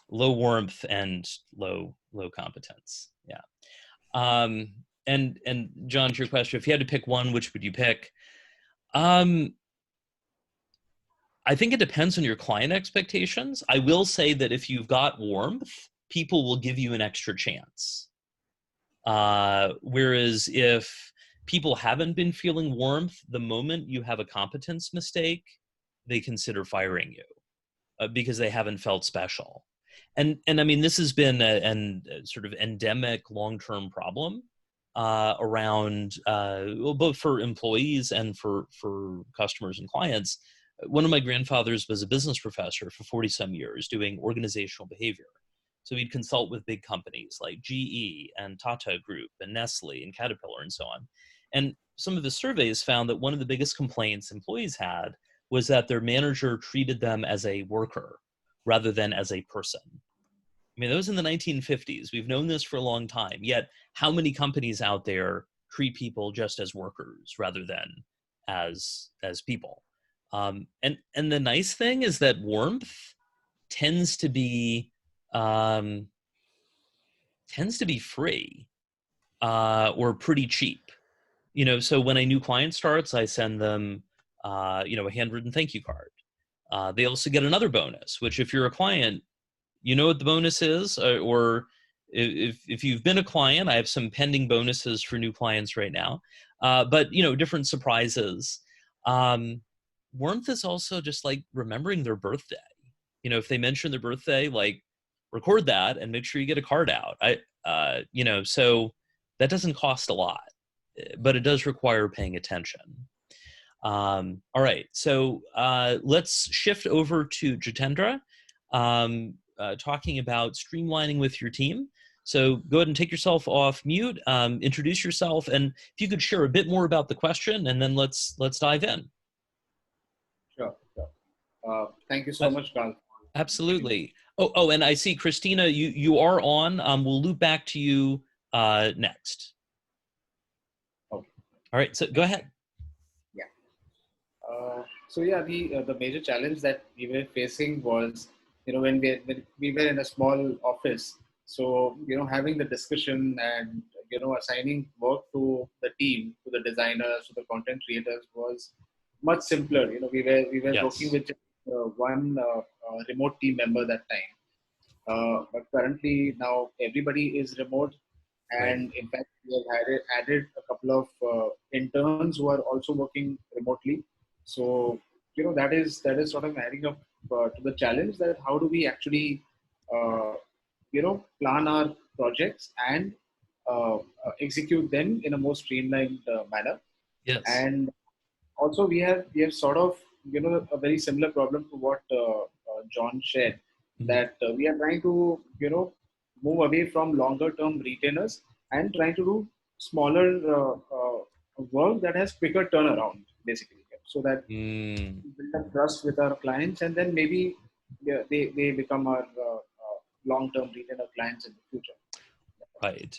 Low warmth and low competence. Yeah. And John, to your question, if you had to pick one, which would you pick? I think it depends on your client expectations. I will say that if you've got warmth, people will give you an extra chance. Whereas if people haven't been feeling warmth, the moment you have a competence mistake, they consider firing you because they haven't felt special. And I mean, this has been a sort of endemic long-term problem around both for employees and for customers and clients. One of my grandfathers was a business professor for 40 some years doing organizational behavior. So he'd consult with big companies like GE and Tata Group and Nestle and Caterpillar and so on. And some of the surveys found that one of the biggest complaints employees had was that their manager treated them as a worker rather than as a person. I mean, that was in the 1950s. We've known this for a long time. Yet, how many companies out there treat people just as workers rather than as people? And the nice thing is that warmth tends to be free or pretty cheap. So when a new client starts, I send them a handwritten thank you card. They also get another bonus, which if you're a client, you know what the bonus is, or if you've been a client, I have some pending bonuses for new clients right now. But different surprises. Warmth is also just like remembering their birthday. If they mention their birthday, like record that and make sure you get a card out. So that doesn't cost a lot, but it does require paying attention. All right, so let's shift over to Jitendra, talking about streamlining with your team. So go ahead and take yourself off mute, introduce yourself, and if you could share a bit more about the question, and then let's dive in. Sure. Thank you so much, Karl. Absolutely. Oh, and I see Christina, you are on. We'll loop back to you next. Okay. All right, so go ahead. Yeah. So yeah, the major challenge that we were facing was, when we were in a small office. So having the discussion and assigning work to the team, to the designers, to the content creators was much simpler. We were Yes. working with one remote team member that time. But currently now everybody is remote, and in fact we have added a couple of interns who are also working remotely. So that is sort of adding up to the challenge that how do we actually plan our projects and execute them in a more streamlined manner. Yes. And also we have sort of a very similar problem to what John shared, that we are trying to move away from longer term retainers and trying to do smaller work that has quicker turnaround, basically, so that we build up trust with our clients, and then maybe they become our long term retainer clients in the future. Right.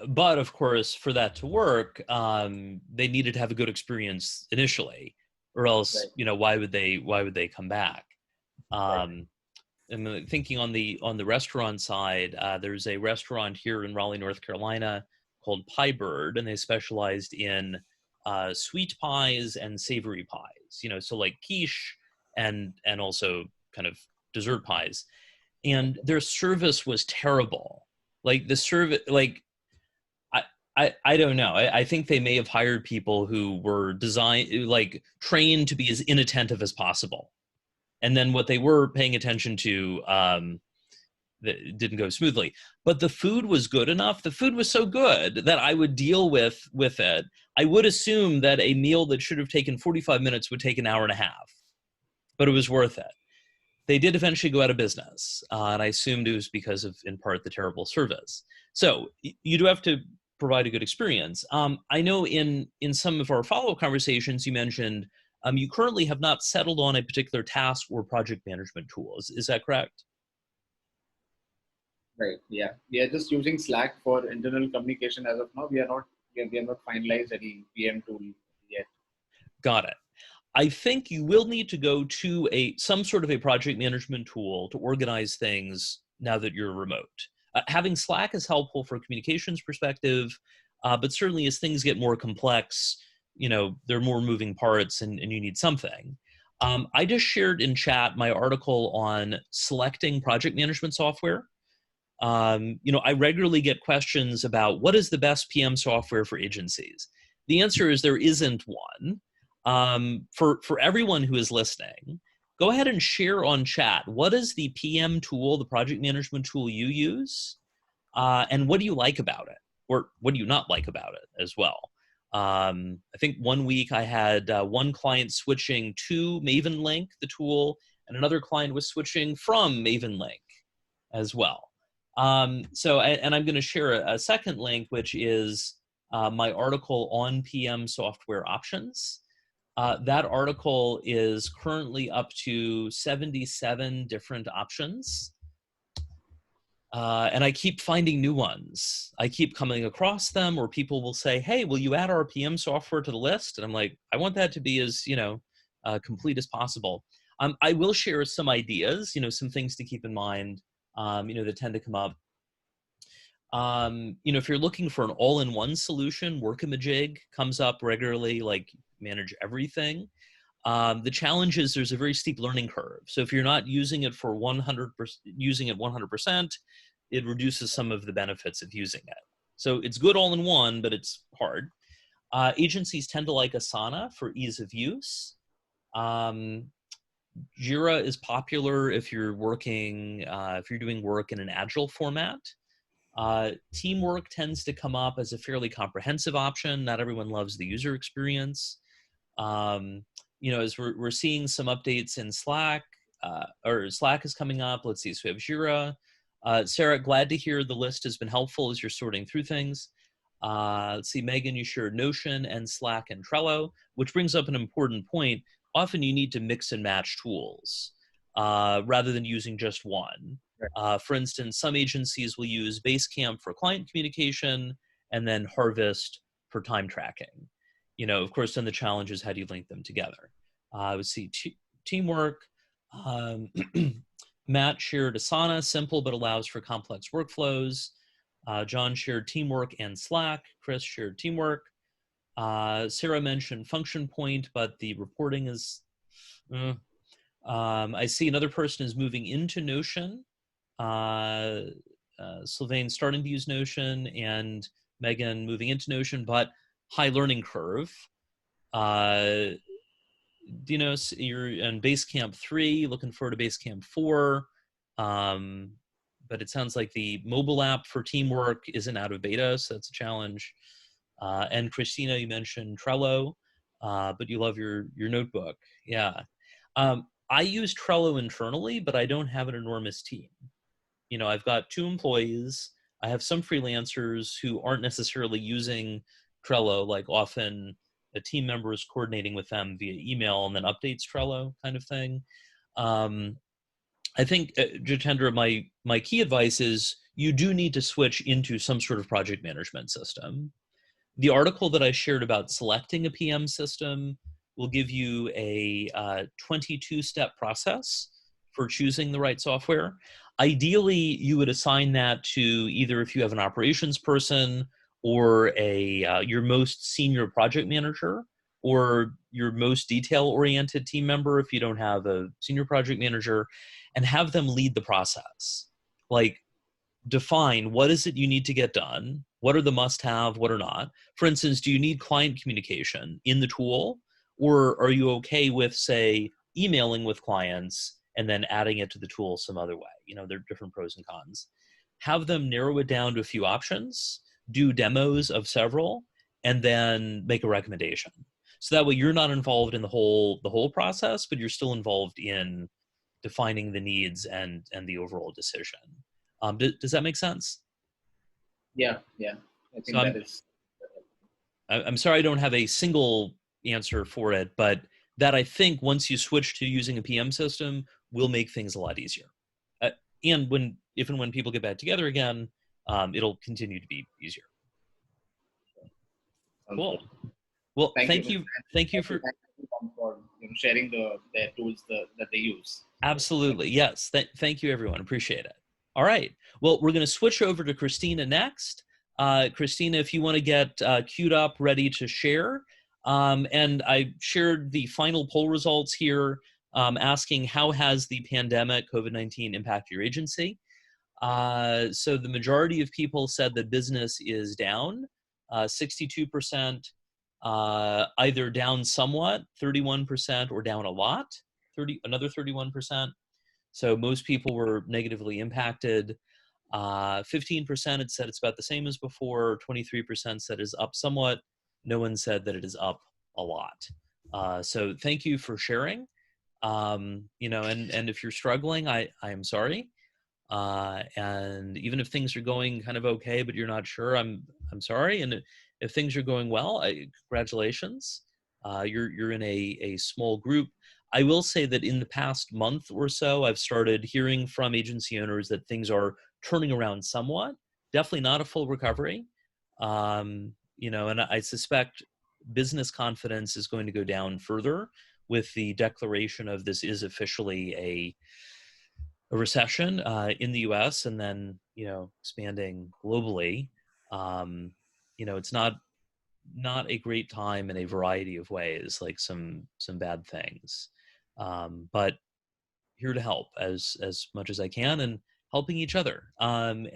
But of course, for that to work, they needed to have a good experience initially, or else, why would they come back? And thinking on the restaurant side, there's a restaurant here in Raleigh, North Carolina called Pie Bird, and they specialized in sweet pies and savory pies, so like quiche and also kind of dessert pies. And their service was terrible. Like the service, like I don't know. I think they may have hired people who were trained to be as inattentive as possible. And then what they were paying attention to didn't go smoothly. But the food was good enough. The food was so good that I would deal with it. I would assume that a meal that should have taken 45 minutes would take an hour and a half, but it was worth it. They did eventually go out of business, and I assumed it was because of, in part, the terrible service. So you do have to provide a good experience. I know in some of our follow-up conversations, you mentioned you currently have not settled on a particular task or project management tool. Is that correct? Right. Yeah. We are just using Slack for internal communication as of now. We are not finalized any PM tool yet. Got it. I think you will need to go to some sort of a project management tool to organize things now that you're remote. Having Slack is helpful for a communications perspective, but certainly as things get more complex, there are more moving parts and you need something. I just shared in chat my article on selecting project management software. I regularly get questions about what is the best PM software for agencies. The answer is there isn't one. For everyone who is listening, go ahead and share on chat. What is the PM tool, the project management tool you use? And what do you like about it? Or what do you not like about it as well? I think one week I had one client switching to Maven Link, the tool, and another client was switching from Maven Link as well. And I'm going to share a second link, which is my article on PM software options. That article is currently up to 77 different options. And I keep finding new ones. I keep coming across them, or people will say, hey, will you add our PM software to the list? And I'm like, I want that to be as, complete as possible. I will share some ideas, some things to keep in mind, that tend to come up. If you're looking for an all-in-one solution, Workamajig comes up regularly, like manage everything. The challenge is there's a very steep learning curve. So if you're not using it for 100%, it reduces some of the benefits of using it. So it's good all in one, but it's hard. Agencies tend to like Asana for ease of use. Jira is popular if you're working, if you're doing work in an agile format. Teamwork tends to come up as a fairly comprehensive option. Not everyone loves the user experience. As we're seeing some updates in Slack, or Slack is coming up. Let's see, so we have Jira. Sarah, glad to hear the list has been helpful as you're sorting through things. Let's see, Megan, you shared Notion and Slack and Trello, which brings up an important point. Often you need to mix and match tools rather than using just one. For instance, some agencies will use Basecamp for client communication and then Harvest for time tracking. Of course, then the challenge is how do you link them together? We see Teamwork. Matt shared Asana, simple but allows for complex workflows. John shared Teamwork and Slack. Chris shared Teamwork. Sarah mentioned Function Point, but the reporting is, I see another person is moving into Notion. Sylvain starting to use Notion and Megan moving into Notion, but high learning curve. You're in Basecamp 3, looking forward to Basecamp 4. But it sounds like the mobile app for Teamwork isn't out of beta, so that's a challenge. And Christina, you mentioned Trello, but you love your notebook. Yeah. I use Trello internally, but I don't have an enormous team. I've got 2 employees. I have some freelancers who aren't necessarily using Trello, like often a team member is coordinating with them via email and then updates Trello kind of thing. I think, Jitendra, my key advice is you do need to switch into some sort of project management system. The article that I shared about selecting a PM system will give you a 22-step process for choosing the right software. Ideally, you would assign that to either if you have an operations person or your most senior project manager or your most detail-oriented team member if you don't have a senior project manager, and have them lead the process. Like, define what is it you need to get done, what are the must-have, what are not. For instance, do you need client communication in the tool, or are you okay with, say, emailing with clients and then adding it to the tool some other way? There are different pros and cons. Have them narrow it down to a few options, do demos of several, and then make a recommendation. So that way you're not involved in the whole process, but you're still involved in defining the needs and the overall decision. Does that make sense? Yeah. I think So that is. I'm sorry I don't have a single answer for it, but that I think once you switch to using a PM system will make things a lot easier. And if and when people get back together again, it'll continue to be easier. Cool. Well, thank you for sharing their tools that they use. Absolutely. Yes. Thank you, everyone. Appreciate it. All right. Well, we're going to switch over to Christina next. Christina, if you want to get queued up, ready to share. And I shared the final poll results here, asking how has the pandemic, COVID-19, impacted your agency? So the majority of people said that business is down. 62% either down somewhat, 31%, or down a lot, another 31%. So most people were negatively impacted. 15% had said it's about the same as before. 23% said it is up somewhat. No one said that it is up a lot. So thank you for sharing. And if you're struggling, I am sorry. And even if things are going kind of okay, but you're not sure, I'm sorry. And if things are going well, congratulations. You're in a small group. I will say that in the past month or so, I've started hearing from agency owners that things are turning around somewhat. Definitely not a full recovery. And I suspect business confidence is going to go down further with the declaration of this is officially a recession in the U.S. and then expanding globally. It's not a great time in a variety of ways, like some bad things, but here to help as much as I can and helping each other. And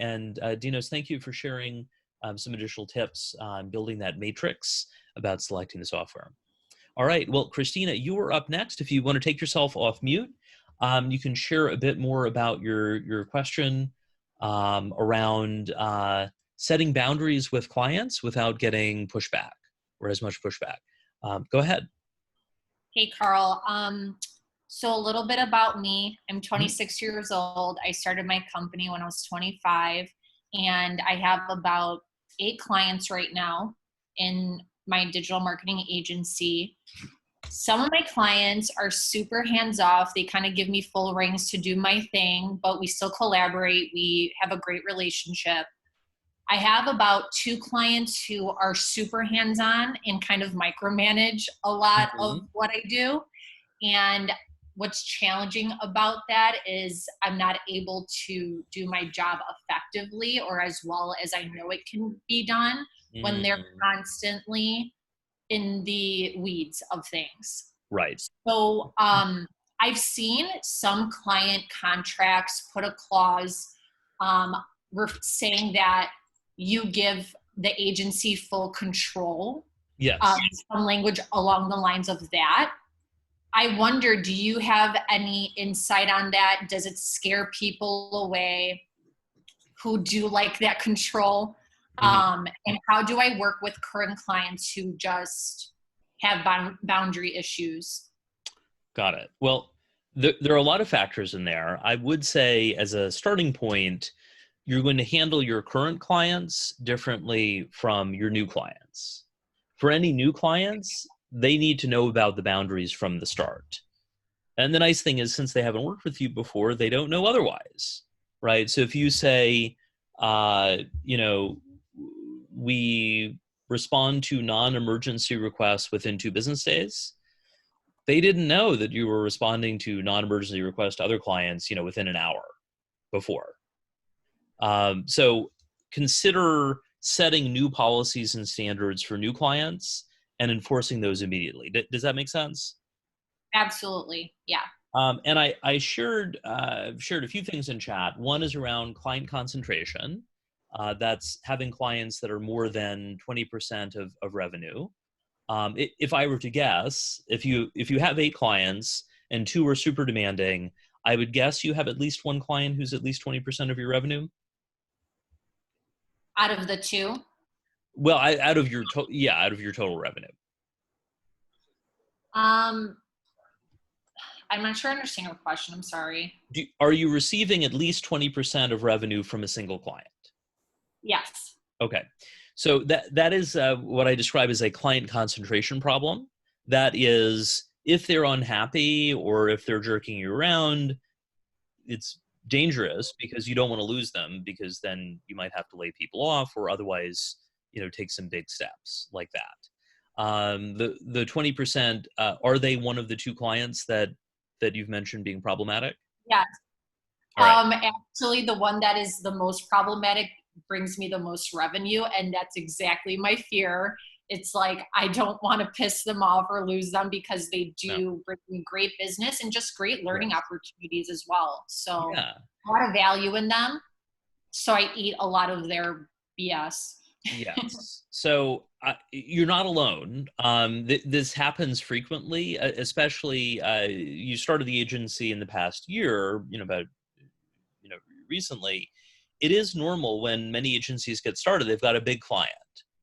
Dinos, thank you for sharing some additional tips on building that matrix about selecting the software. All right, well, Christina, you are up next. If you want to take yourself off mute, you can share a bit more about your question around setting boundaries with clients without getting pushback or as much pushback. Go ahead. Hey, Karl. So a little bit about me. I'm 26 years old. I started my company when I was 25, and I have about 8 clients right now in my digital marketing agency. Some of my clients are super hands-off. They kind of give me full reins to do my thing, but we still collaborate. We have a great relationship. I have about 2 clients who are super hands-on and kind of micromanage a lot of what I do. And what's challenging about that is I'm not able to do my job effectively or as well as I know it can be done when they're constantly in the weeds of things. Right. So I've seen some client contracts put a clause saying that you give the agency full control. Yes. Some language along the lines of that. I wonder, do you have any insight on that? Does it scare people away who do like that control? And how do I work with current clients who just have boundary issues? Got it. Well, there are a lot of factors in there. I would say as a starting point, you're going to handle your current clients differently from your new clients. For any new clients, they need to know about the boundaries from the start. And the nice thing is, since they haven't worked with you before, they don't know otherwise, right? So if you say, we respond to non-emergency requests within 2 business days, they didn't know that you were responding to non-emergency requests to other clients, within an hour before. So consider setting new policies and standards for new clients and enforcing those immediately. Does that make sense? Absolutely, yeah. And I shared a few things in chat. One is around client concentration. That's having clients that are more than 20% of revenue. If I were to guess, if you have 8 clients and 2 are super demanding, I would guess you have at least 1 client who's at least 20% of your revenue. Out of the 2? Well, out of your total revenue. I'm not sure I understand your question. I'm sorry. Are you receiving at least 20% of revenue from a single client? Yes. Okay. So that is what I describe as a client concentration problem. That is, if they're unhappy or if they're jerking you around, it's dangerous because you don't want to lose them, because then you might have to lay people off or otherwise, take some big steps like that. The 20%, are they one of the two clients that you've mentioned being problematic? Yes. All right. Actually, the one that is the most problematic brings me the most revenue, and that's exactly my fear. It's like, I don't want to piss them off or lose them, because they do bring me great business and just great learning opportunities as well. So Yeah. a lot of value in them. So I eat a lot of their BS. Yes. So you're not alone. This happens frequently, especially you started the agency in the past year, about recently. It is normal when many agencies get started, they've got a big client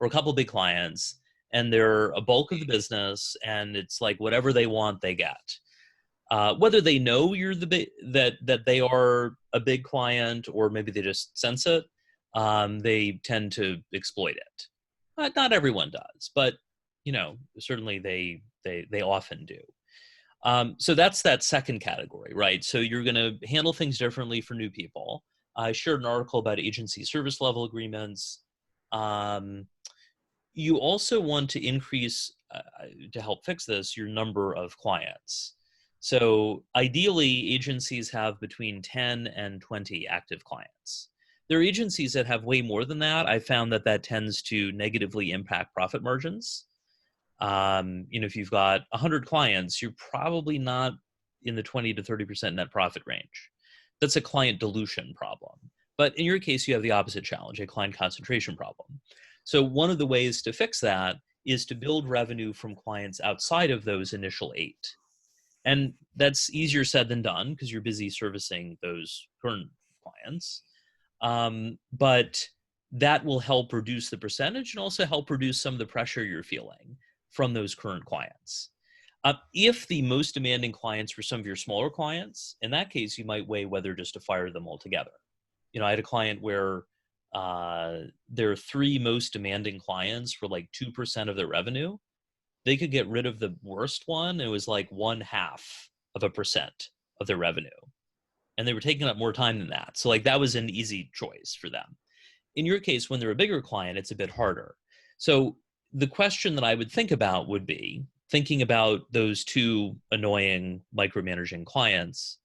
or a couple big clients, and they're a bulk of the business, and it's like whatever they want, they get. Whether they know you're that they are a big client, or maybe they just sense it, they tend to exploit it. Not everyone does, but certainly they often do. So that's that second category, right? So you're going to handle things differently for new people. I shared an article about agency service level agreements. You also want to increase, to help fix this, your number of clients. So ideally, agencies have between 10 and 20 active clients. There are agencies that have way more than that. I found that tends to negatively impact profit margins. If you've got 100 clients, you're probably not in the 20 to 30% net profit range. That's a client dilution problem. But in your case, you have the opposite challenge, a client concentration problem. So one of the ways to fix that is to build revenue from clients outside of those initial 8. And that's easier said than done because you're busy servicing those current clients. But that will help reduce the percentage and also help reduce some of the pressure you're feeling from those current clients. If the most demanding clients were some of your smaller clients, in that case, you might weigh whether just to fire them altogether. I had a client where their 3 most demanding clients were like 2% of their revenue. They could get rid of the worst one. It was like 0.5% of their revenue. And they were taking up more time than that. So that was an easy choice for them. In your case, when they're a bigger client, it's a bit harder. So the question that I would think about would be, thinking about those 2 annoying micromanaging clients,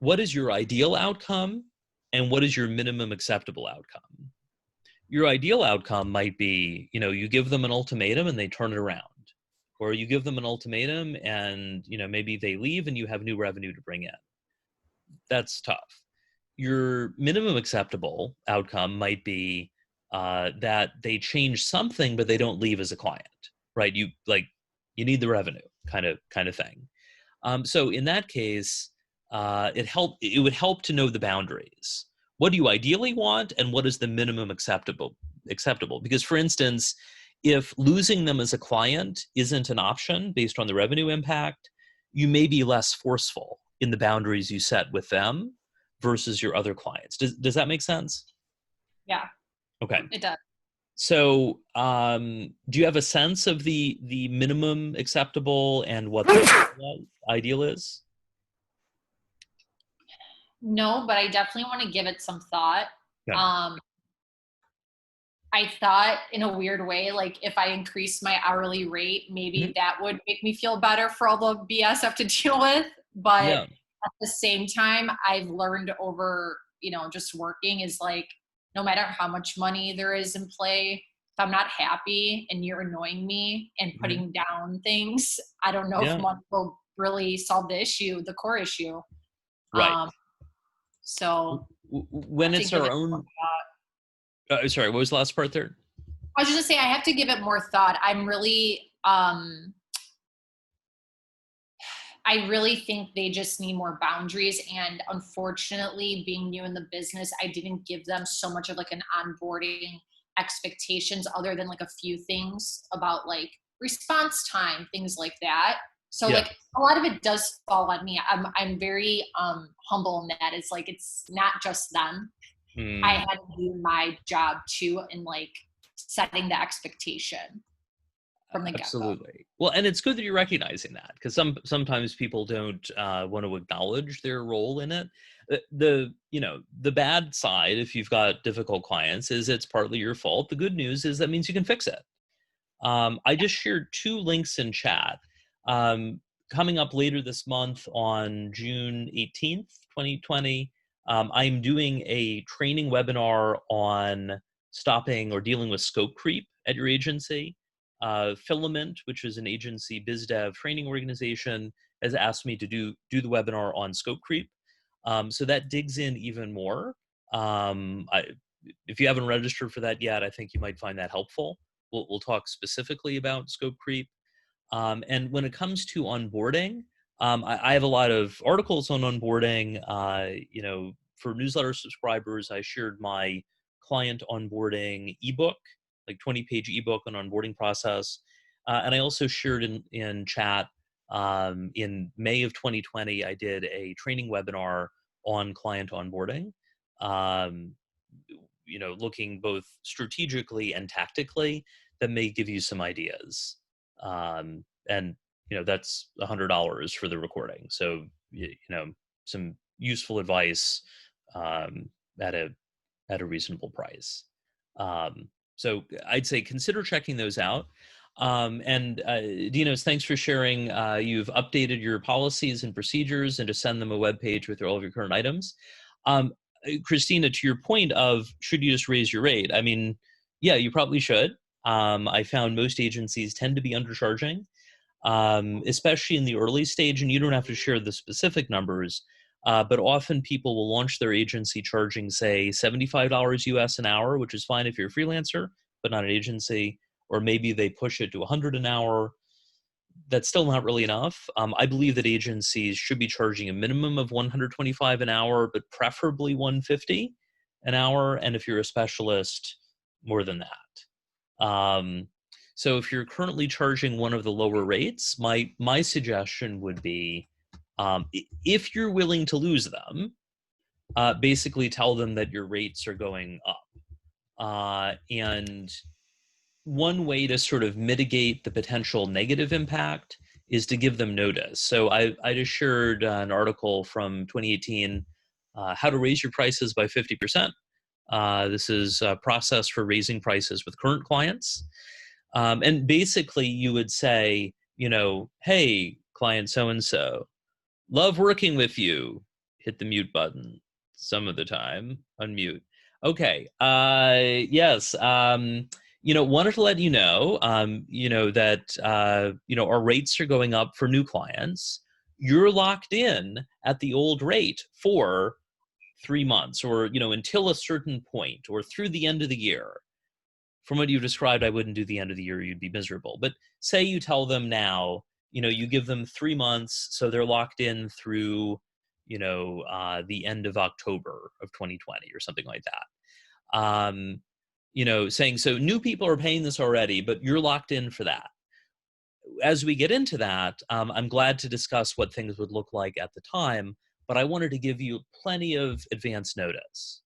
what is your ideal outcome and what is your minimum acceptable outcome? Your ideal outcome might be, you give them an ultimatum and they turn it around. Or you give them an ultimatum and, maybe they leave and you have new revenue to bring in. That's tough. Your minimum acceptable outcome might be that they change something, but they don't leave as a client, right? You need the revenue kind of thing. So in that case, it would help to know the boundaries. What do you ideally want, and what is the minimum acceptable? Because, for instance, if losing them as a client isn't an option based on the revenue impact, you may be less forceful in the boundaries you set with them versus your other clients. Does that make sense? Yeah. Okay. It does. So, do you have a sense of the minimum acceptable and what the ideal is? No, but I definitely want to give it some thought. Okay. I thought in a weird way, if I increased my hourly rate, maybe that would make me feel better for all the BS I have to deal with. But at the same time, I've learned over, just working is no matter how much money there is in play, if I'm not happy and you're annoying me and putting down things, I don't know if money will really solve the issue, the core issue. Right. So when it's our own, sorry, what was the last part there? I was just gonna say, I have to give it more thought. I'm really, I really think they just need more boundaries. And unfortunately, being new in the business, I didn't give them so much of an onboarding expectations other than a few things about response time, things like that. So Yeah. like a lot of it does fall on me. I'm very humble in that. It's like, it's not just them. I had to do my job too, in like setting the expectation from the get-go. Absolutely. Well, and it's good that you're recognizing that, because sometimes people don't want to acknowledge their role in it. The bad side, if you've got difficult clients, is it's partly your fault. The good news is that means you can fix it. I just shared 2 links in chat. Coming up later this month on June 18th, 2020, I'm doing a training webinar on stopping or dealing with scope creep at your agency. Filament, which is an agency biz dev training organization, has asked me to do the webinar on scope creep. So that digs in even more. If you haven't registered for that yet, I think you might find that helpful. We'll talk specifically about scope creep. And when it comes to onboarding, I have a lot of articles on onboarding. For newsletter subscribers, I shared my client onboarding ebook, like 20-page ebook on onboarding process. And I also shared in chat in May of 2020, I did a training webinar on client onboarding. Looking both strategically and tactically, that may give you some ideas. And that's $100 for the recording. So some useful advice at a reasonable price. So I'd say consider checking those out. And Dinos, thanks for sharing. You've updated your policies and procedures and to send them a web page with all of your current items. Christina, to your point of should you just raise your rate? I mean, yeah, you probably should. I found most agencies tend to be undercharging, especially in the early stage, and you don't have to share the specific numbers, but often people will launch their agency charging, say, $75 US an hour, which is fine if you're a freelancer, but not an agency, or maybe they push it to $100 an hour. That's still not really enough. I believe that agencies should be charging a minimum of $125 an hour, but preferably $150 an hour, and if you're a specialist, more than that. So if you're currently charging one of the lower rates, my suggestion would be, if you're willing to lose them, basically tell them that your rates are going up. And one way to sort of mitigate the potential negative impact is to give them notice. So I just shared an article from 2018, How to Raise Your Prices by 50%. This is a process for raising prices with current clients. And basically you would say, hey, client so-and-so, love working with you. Hit the mute button some of the time, unmute. Okay, yes, wanted to let you know, that, our rates are going up for new clients. You're locked in at the old rate for 3 months or, until a certain point or through the end of the year. From what you described, I wouldn't do the end of the year. You'd be miserable. But say you tell them now, you give them 3 months, so they're locked in through, the end of October of 2020 or something like that. Saying, so new people are paying this already, but you're locked in for that. As we get into that, I'm glad to discuss what things would look like at the time, but I wanted to give you plenty of advance notice.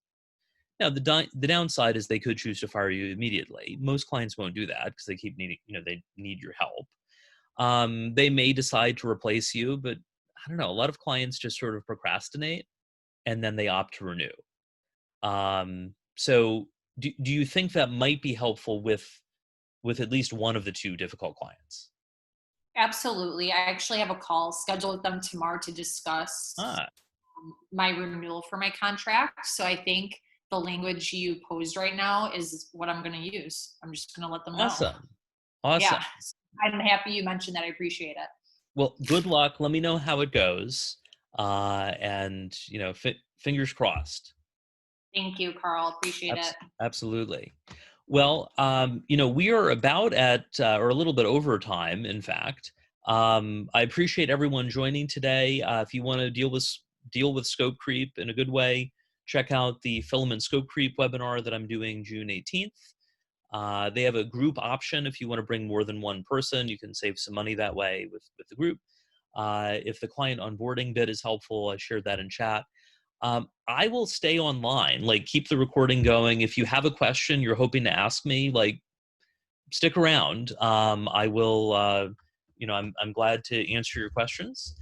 Now, the downside is they could choose to fire you immediately. Most clients won't do that because they keep needing, they need your help. They may decide to replace you, but I don't know. A lot of clients just sort of procrastinate and then they opt to renew. So do you think that might be helpful with at least one of the 2 difficult clients? Absolutely. I actually have a call scheduled with them tomorrow to discuss my renewal for my contract. So I think the language you posed right now is what I'm going to use. I'm just going to let them know. Awesome. Yeah. I'm happy you mentioned that. I appreciate it. Well, good luck. Let me know how it goes. And, fingers crossed. Thank you, Carl. Appreciate it. Absolutely. Well, we are about at, or a little bit over time, in fact. I appreciate everyone joining today. If you want to deal with scope creep in a good way, check out the Filament Scope Creep webinar that I'm doing June 18th. They have a group option. If you want to bring more than one person, you can save some money that way with the group. If the client onboarding bit is helpful, I shared that in chat. I will stay online, like keep the recording going. If you have a question you're hoping to ask me, like stick around. I will, I'm glad to answer your questions.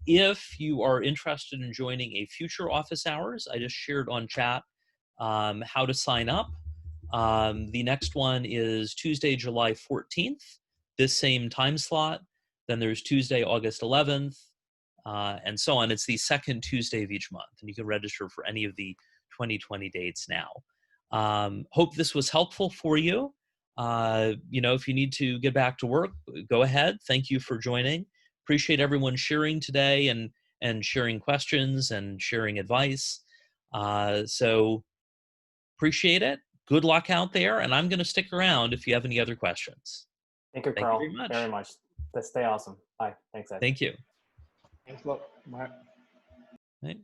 If you are interested in joining a future office hours, I just shared on chat how to sign up. The next one is Tuesday, July 14th, this same time slot. Then there's Tuesday, August 11th, and so on. It's the second Tuesday of each month, and you can register for any of the 2020 dates now. Hope this was helpful for you. If you need to get back to work, go ahead. Thank you for joining. Appreciate everyone sharing today and sharing questions and sharing advice. So appreciate it. Good luck out there, and I'm going to stick around if you have any other questions. Thank you, Thank Karl. you very much. Very much. Stay awesome. Bye. Thanks, Ed. Thank you. Thanks a lot. Bye. Right.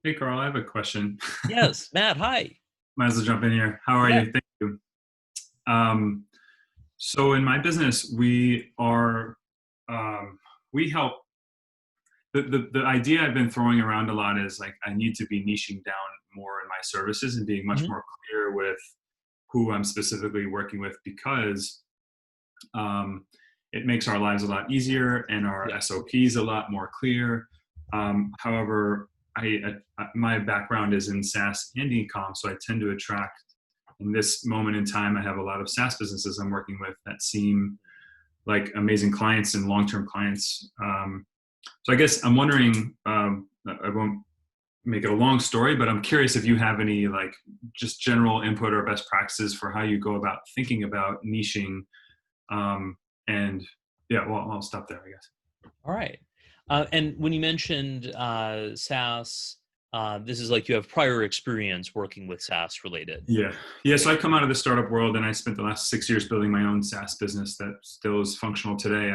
Hey, Carl, I have a question. Yes, Matt, hi. Might as well jump in here. How are Yeah. you? Thank you. So in my business, we help. The idea I've been throwing around a lot is like, I need to be niching down more in my services and being much more clear with who I'm specifically working with, because it makes our lives a lot easier and our SOPs a lot more clear. However, my background is in SaaS and e-com, so I tend to attract, in this moment in time, I have a lot of SaaS businesses I'm working with that seem like amazing clients and long-term clients. So I guess I'm wondering, I won't make it a long story, but I'm curious if you have any like just general input or best practices for how you go about thinking about niching. And yeah, well, I'll stop there, I guess. All right. And when you mentioned SaaS, this is like you have prior experience working with SaaS related. Yeah. So I come out of the startup world, and I spent the last 6 years building my own SaaS business that still is functional today.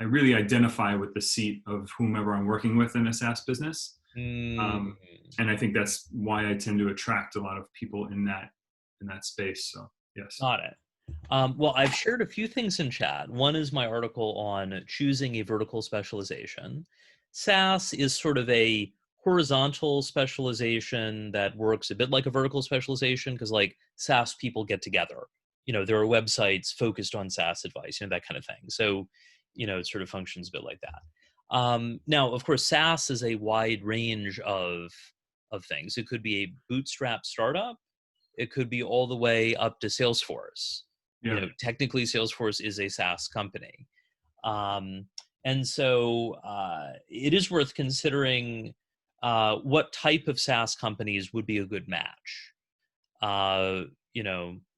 I really identify with the seat of whomever I'm working with in a SaaS business. And I think that's why I tend to attract a lot of people in that space. So yes. Got it. Well, I've shared a few things in chat. One is my article on choosing a vertical specialization. SaaS is sort of a horizontal specialization that works a bit like a vertical specialization, because like SaaS people get together. There are websites focused on SaaS advice, that kind of thing. So, it sort of functions a bit like that. Now, of course, SaaS is a wide range of things. It could be a bootstrap startup. It could be all the way up to Salesforce. Yeah. Technically Salesforce is a SaaS company. And so it is worth considering what type of SaaS companies would be a good match.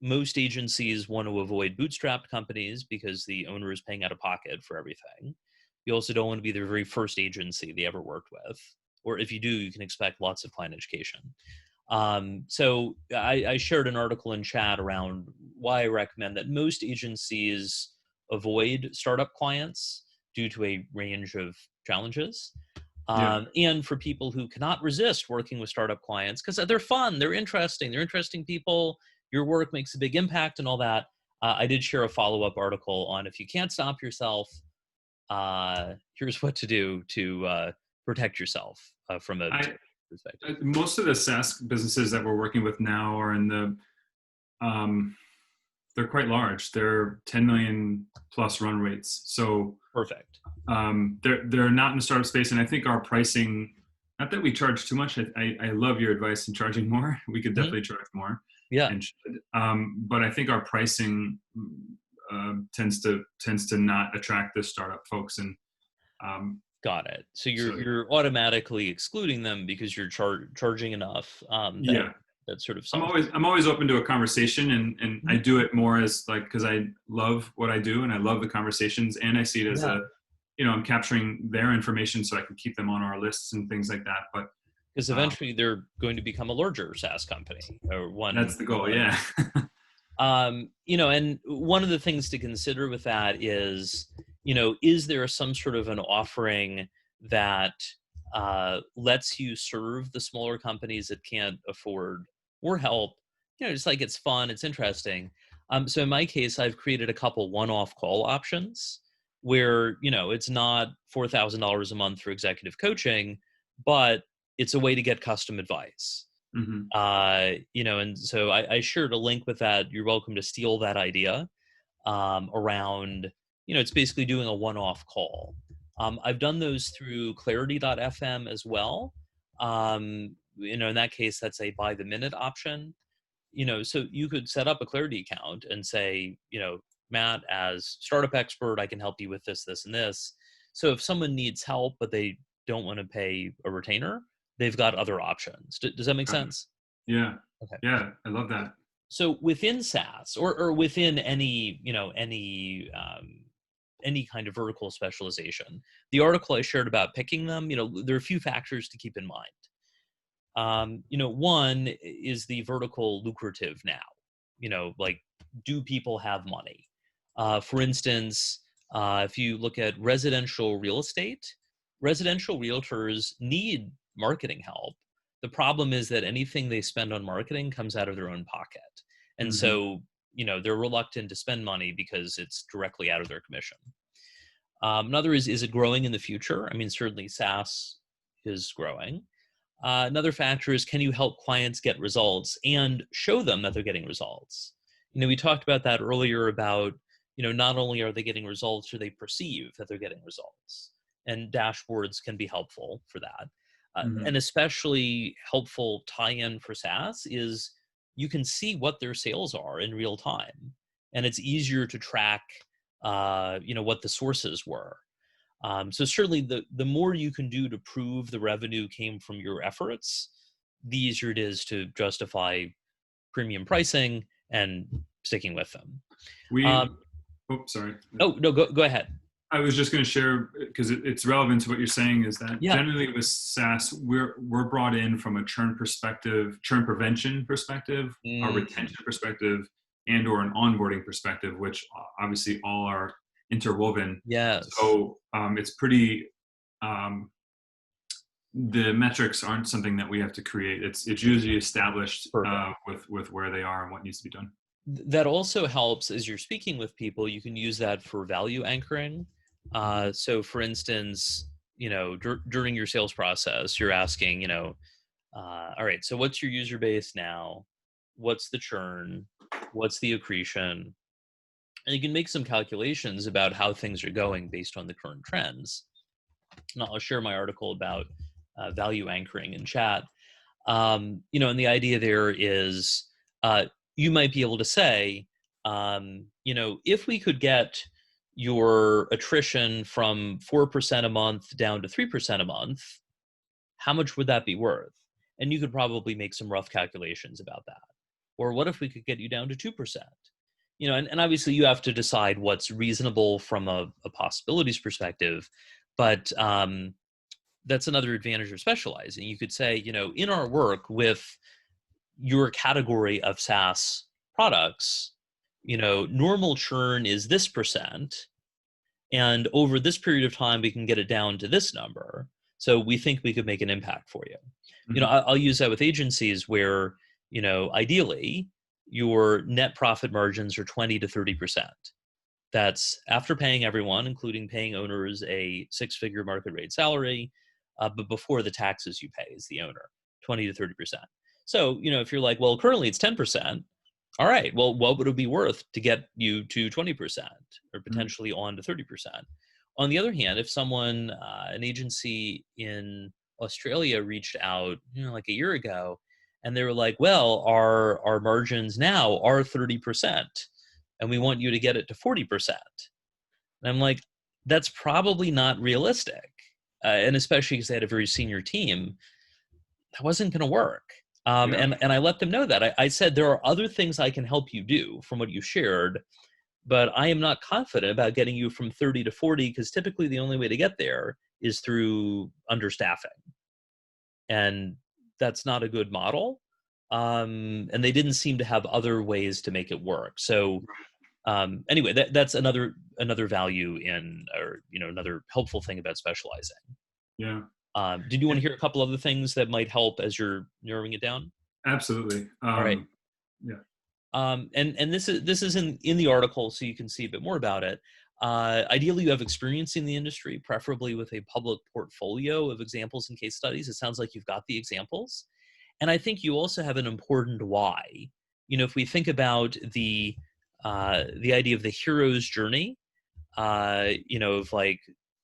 Most agencies want to avoid bootstrapped companies because the owner is paying out of pocket for everything. You also don't want to be the very first agency they ever worked with. Or if you do, you can expect lots of client education. So I shared an article in chat around why I recommend that most agencies avoid startup clients due to a range of challenges. And for people who cannot resist working with startup clients, because they're fun, they're interesting people, your work makes a big impact and all that. I did share a follow-up article on if you can't stop yourself, here's what to do to protect yourself from a perspective. Most of the SaaS businesses that we're working with now are in the, they're quite large. They're 10 million plus run rates. So perfect. They're not in the startup space, and I think our pricing, not that we charge too much. I love your advice in charging more. We could definitely charge more. Yeah. And but I think our pricing tends to not attract the startup folks, and got it. So you're automatically excluding them because you're charging enough. That sort of stuff. I'm always open to a conversation, and I do it more as like, because I love what I do and I love the conversations, and I see it as I'm capturing their information so I can keep them on our lists and things like that. But because eventually they're going to become a larger SaaS company or one. That's the goal. Yeah. And one of the things to consider with that is, is there some sort of an offering that lets you serve the smaller companies that can't afford more help just like it's fun, it's interesting. So in my case, I've created a couple one-off call options where, it's not $4,000 a month for executive coaching, but it's a way to get custom advice. Mm-hmm. And so I shared a link with that. You're welcome to steal that idea around, it's basically doing a one-off call. I've done those through clarity.fm as well. In that case, that's a by the minute option. So you could set up a Clarity account and say, Matt, as startup expert, I can help you with this, this, and this. So if someone needs help, but they don't want to pay a retainer, they've got other options. Does that make sense? Yeah. Okay. Yeah. I love that. So within SaaS or within any kind of vertical specialization, the article I shared about picking them, there are a few factors to keep in mind. One is the vertical lucrative now, like, do people have money? For instance, if you look at residential real estate, residential realtors need marketing help. The problem is that anything they spend on marketing comes out of their own pocket. And so, they're reluctant to spend money because it's directly out of their commission. Another is it growing in the future? I mean, certainly SaaS is growing. Another factor is, can you help clients get results and show them that they're getting results? We talked about that earlier about, not only are they getting results, or they perceive that they're getting results. And dashboards can be helpful for that. And especially helpful tie-in for SaaS is you can see what their sales are in real time. And it's easier to track, what the sources were. So certainly the more you can do to prove the revenue came from your efforts, the easier it is to justify premium pricing and sticking with them. Sorry. Oh, no, go ahead. I was just going to share, because it's relevant to what you're saying, is that Yeah. generally with SaaS, we're brought in from a churn prevention perspective, a retention perspective, and or an onboarding perspective, which obviously all are interwoven. Yes. So it's pretty, the metrics aren't something that we have to create. It's usually established with where they are and what needs to be done. That also helps as you're speaking with people. You can use that for value anchoring. So for instance, during your sales process, you're asking, all right, so what's your user base now? What's the churn? What's the accretion? And you can make some calculations about how things are going based on the current trends. And I'll share my article about value anchoring in chat. And the idea there is you might be able to say, if we could get your attrition from 4% a month down to 3% a month, how much would that be worth? And you could probably make some rough calculations about that. Or what if we could get you down to 2%? And obviously you have to decide what's reasonable from a possibilities perspective, but that's another advantage of specializing. You could say, in our work with your category of SaaS products, normal churn is this percent, and over this period of time, we can get it down to this number. So we think we could make an impact for you. I'll use that with agencies where, ideally, your net profit margins are 20 to 30%. That's after paying everyone, including paying owners a six-figure market rate salary, but before the taxes you pay as the owner, 20 to 30%. So, if you're like, well, currently it's 10%, all right, well, what would it be worth to get you to 20% or potentially on to 30%? On the other hand, if someone, an agency in Australia reached out, like a year ago, and they were like, well, our margins now are 30%, and we want you to get it to 40%. And I'm like, that's probably not realistic. And especially because they had a very senior team, that wasn't going to work. And I let them know that. I said, there are other things I can help you do from what you shared, but I am not confident about getting you from 30 to 40, because typically the only way to get there is through understaffing. And that's not a good model. And they didn't seem to have other ways to make it work. So anyway, that's another value in, or another helpful thing about specializing. Yeah. Did you want to hear a couple other things that might help as you're narrowing it down? Absolutely. All right. And this is in the article, so you can see a bit more about it. Ideally, you have experience in the industry, preferably with a public portfolio of examples and case studies. It sounds like you've got the examples. And I think you also have an important why. You know, if we think about the idea of the hero's journey, you know, of like,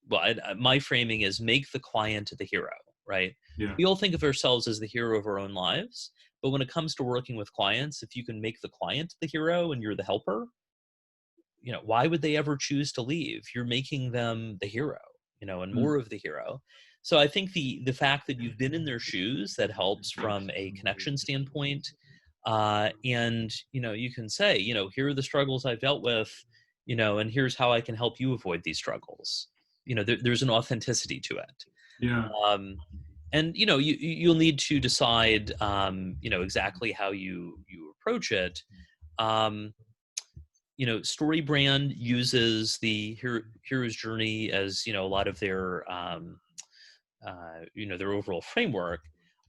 well, my framing is make the client the hero, right? Yeah. We all think of ourselves as the hero of our own lives, but when it comes to working with clients, if you can make the client the hero and you're the helper, you know, why would they ever choose to leave? You're making them the hero, you know, and more of the hero. So I think the fact that you've been in their shoes, that helps from a connection standpoint. And, you know, you can say, you know, here are the struggles I've dealt with, you know, and here's how I can help you avoid these struggles. You know, there's an authenticity to it. Yeah. And, you know, you'll need to decide, you know, exactly how you approach it. You know, StoryBrand uses the hero's journey as, you know, a lot of their, you know, their overall framework.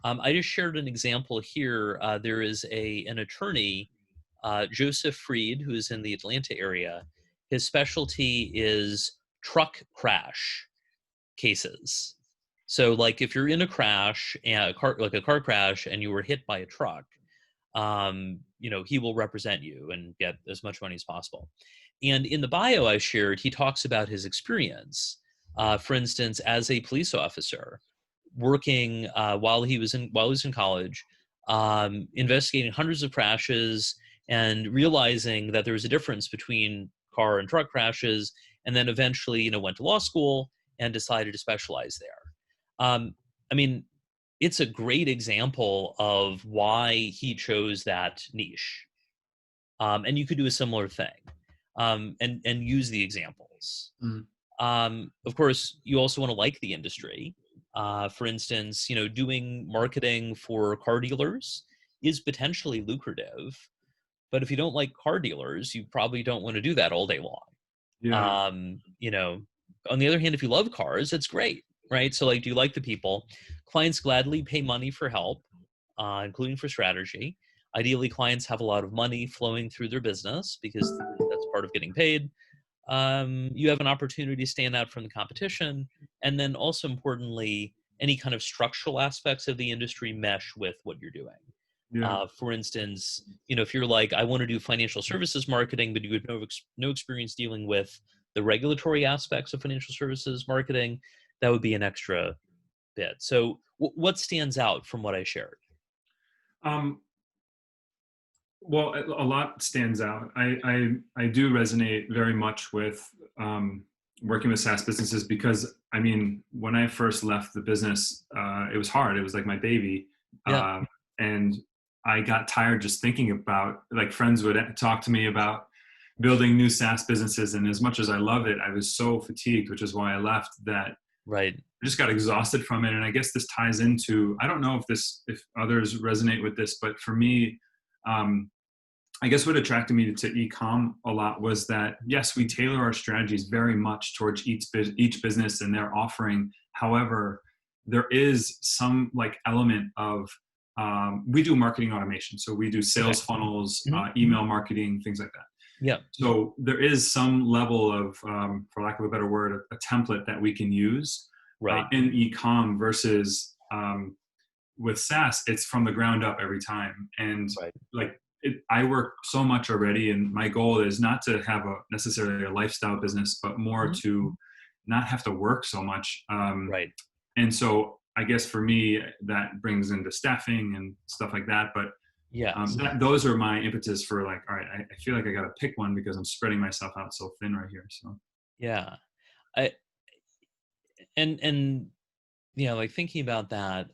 I just shared an example here. There is an attorney, Joseph Freed, who is in the Atlanta area. His specialty is truck crash cases. So, like, if you're in a crash, a car crash, and you were hit by a truck, you know, he will represent you and get as much money as possible. And in the bio I shared, he talks about his experience. For instance, as a police officer, working while he was in college, investigating hundreds of crashes and realizing that there was a difference between car and truck crashes, and then eventually, you know, went to law school and decided to specialize there. I mean, it's a great example of why he chose that niche. And you could do a similar thing, and use the examples. Of course, you also want to like the industry. For instance, you know, doing marketing for car dealers is potentially lucrative, but if you don't like car dealers, you probably don't want to do that all day long. Yeah. You know, on the other hand, if you love cars, it's great, right? So, like, do you like the people? Clients gladly pay money for help, including for strategy. Ideally, clients have a lot of money flowing through their business because that's part of getting paid. You have an opportunity to stand out from the competition. And then also importantly, any kind of structural aspects of the industry mesh with what you're doing. Yeah. For instance, you know, if you're like, I want to do financial services marketing, but you have no experience dealing with the regulatory aspects of financial services marketing, that would be an extra bit. So what stands out from what I shared? Well, a lot stands out. I do resonate very much with working with SaaS businesses because, I mean, when I first left the business, it was hard. It was like my baby. Yeah. And I got tired just thinking about, like, friends would talk to me about building new SaaS businesses. And as much as I love it, I was so fatigued, which is why I left, that right. I just got exhausted from it. And I guess this ties into, I don't know if others resonate with this, but for me, I guess what attracted me to e-com a lot was that, yes, we tailor our strategies very much towards each business and their offering. However, there is some like element of, we do marketing automation. So we do sales funnels, email marketing, things like that. Yeah. So there is some level of, for lack of a better word, a template that we can use in e-com versus with SaaS, it's from the ground up every time. And I work so much already, and my goal is not to have necessarily a lifestyle business, but more to not have to work so much. And so I guess for me, that brings into staffing and stuff like that. But those are my impetus for, like, all right, I feel like I got to pick one because I'm spreading myself out so thin right here. So and you know, like, thinking about that,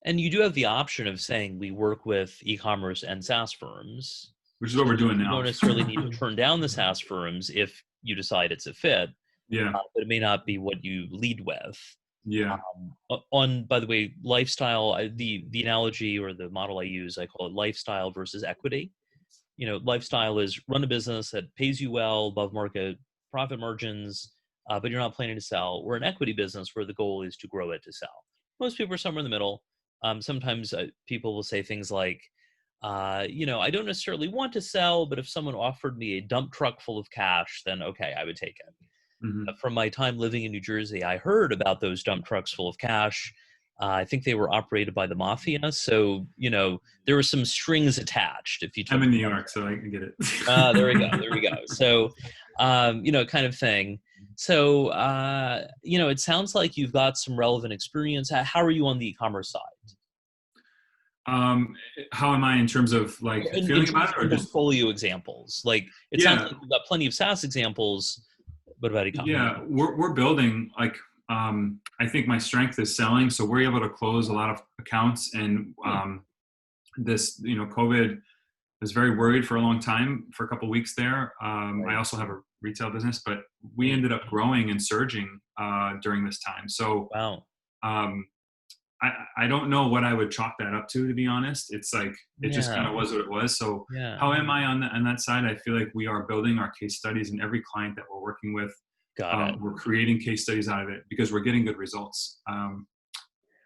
and you do have the option of saying we work with e-commerce and SaaS firms, which is what we're doing now. You don't necessarily need to turn down the SaaS firms if you decide it's a fit. But it may not be what you lead with. By the way, lifestyle, the analogy or the model I use, I call it lifestyle versus equity. You know, lifestyle is run a business that pays you well, above market profit margins, but you're not planning to sell. We're an equity business where the goal is to grow it to sell. Most people are somewhere in the middle. Sometimes people will say things like, I don't necessarily want to sell, but if someone offered me a dump truck full of cash, then okay, I would take it. From my time living in New Jersey, I heard about those dump trucks full of cash. I think they were operated by the mafia. So, there were some strings attached if you took I'm in New York, so I can get it. there we go. There we go. So, kind of thing. So, it sounds like you've got some relevant experience. How are you on the e-commerce side? How am I in terms of like feeling about it, or just portfolio examples? Like it sounds like you've got plenty of SaaS examples. What about e-commerce? Yeah, we're building like I think my strength is selling, so we're able to close a lot of accounts. And this, COVID was very worried for a long time, for a couple of weeks there. I also have a retail business, but we ended up growing and surging during this time. So wow. I don't know what I would chalk that up to be honest. It's like, it just kind of was what it was. So how am I on that side? I feel like we are building our case studies, and every client that we're working with, we're creating case studies out of it because we're getting good results.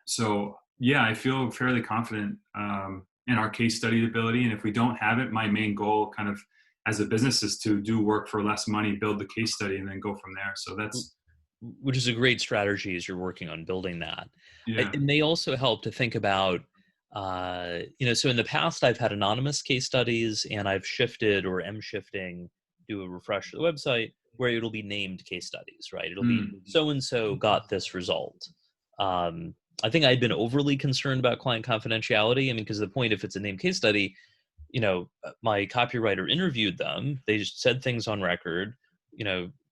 So yeah, I feel fairly confident in our case study ability. And if we don't have it, my main goal kind of as a business is to do work for less money, build the case study, and then go from there. So that's, which is a great strategy as you're working on building that. Yeah. It may also help to think about, so in the past I've had anonymous case studies, and I've shifted or am shifting, do a refresh of the website where it'll be named case studies, right? It'll be so-and-so got this result. I think I'd been overly concerned about client confidentiality. I mean, because the point, if it's a named case study, my copywriter interviewed them. They just said things on record.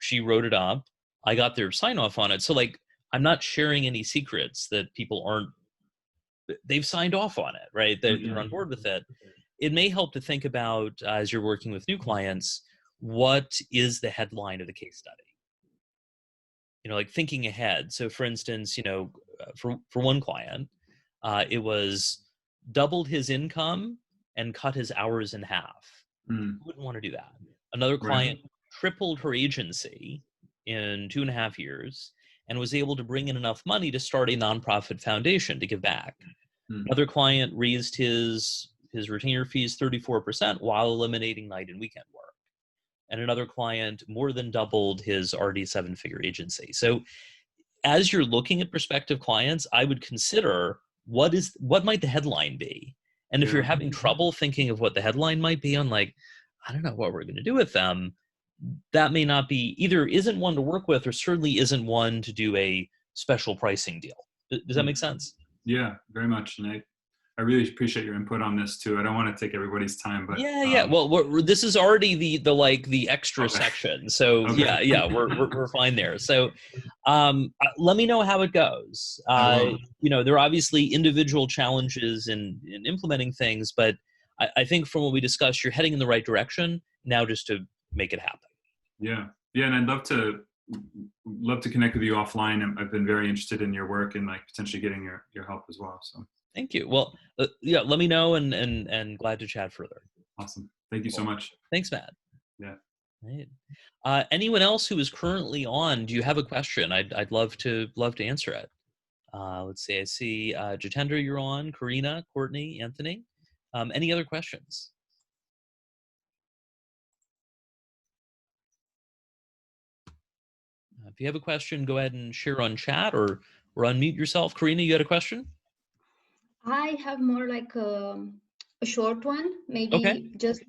She wrote it up. I got their sign off on it. So like, I'm not sharing any secrets that people they've signed off on it, right? They're on board with it. It may help to think about, as you're working with new clients, what is the headline of the case study? Like thinking ahead. So for instance, for one client, it was doubled his income and cut his hours in half. Who wouldn't want to do that? Another client tripled her agency in 2.5 years and was able to bring in enough money to start a nonprofit foundation to give back. Another client raised his retainer fees 34% while eliminating night and weekend work. And another client more than doubled his already 7-figure agency. So as you're looking at prospective clients, I would consider what might the headline be? And if you're having trouble thinking of what the headline might be on, like, I don't know what we're going to do with them, that may not be, either isn't one to work with or certainly isn't one to do a special pricing deal. Does that make sense? Yeah, very much. And I really appreciate your input on this too. I don't want to take everybody's time, but well, this is already the extra section. So we're fine there. So let me know how it goes. There are obviously individual challenges in implementing things, but I think from what we discussed, you're heading in the right direction now, just to make it happen. Yeah. And I'd love to connect with you offline. I've been very interested in your work and like potentially getting your help as well. So thank you. Well, let me know and glad to chat further. Awesome. Thank you so much. Thanks, Matt. Yeah. Right. Anyone else who is currently on, do you have a question? I'd love to answer it. Let's see. I see Jitendra, you're on. Karina, Courtney, Anthony. Any other questions? If you have a question, go ahead and share on chat or unmute yourself. Karina, you had a question? I have more like a short one, maybe just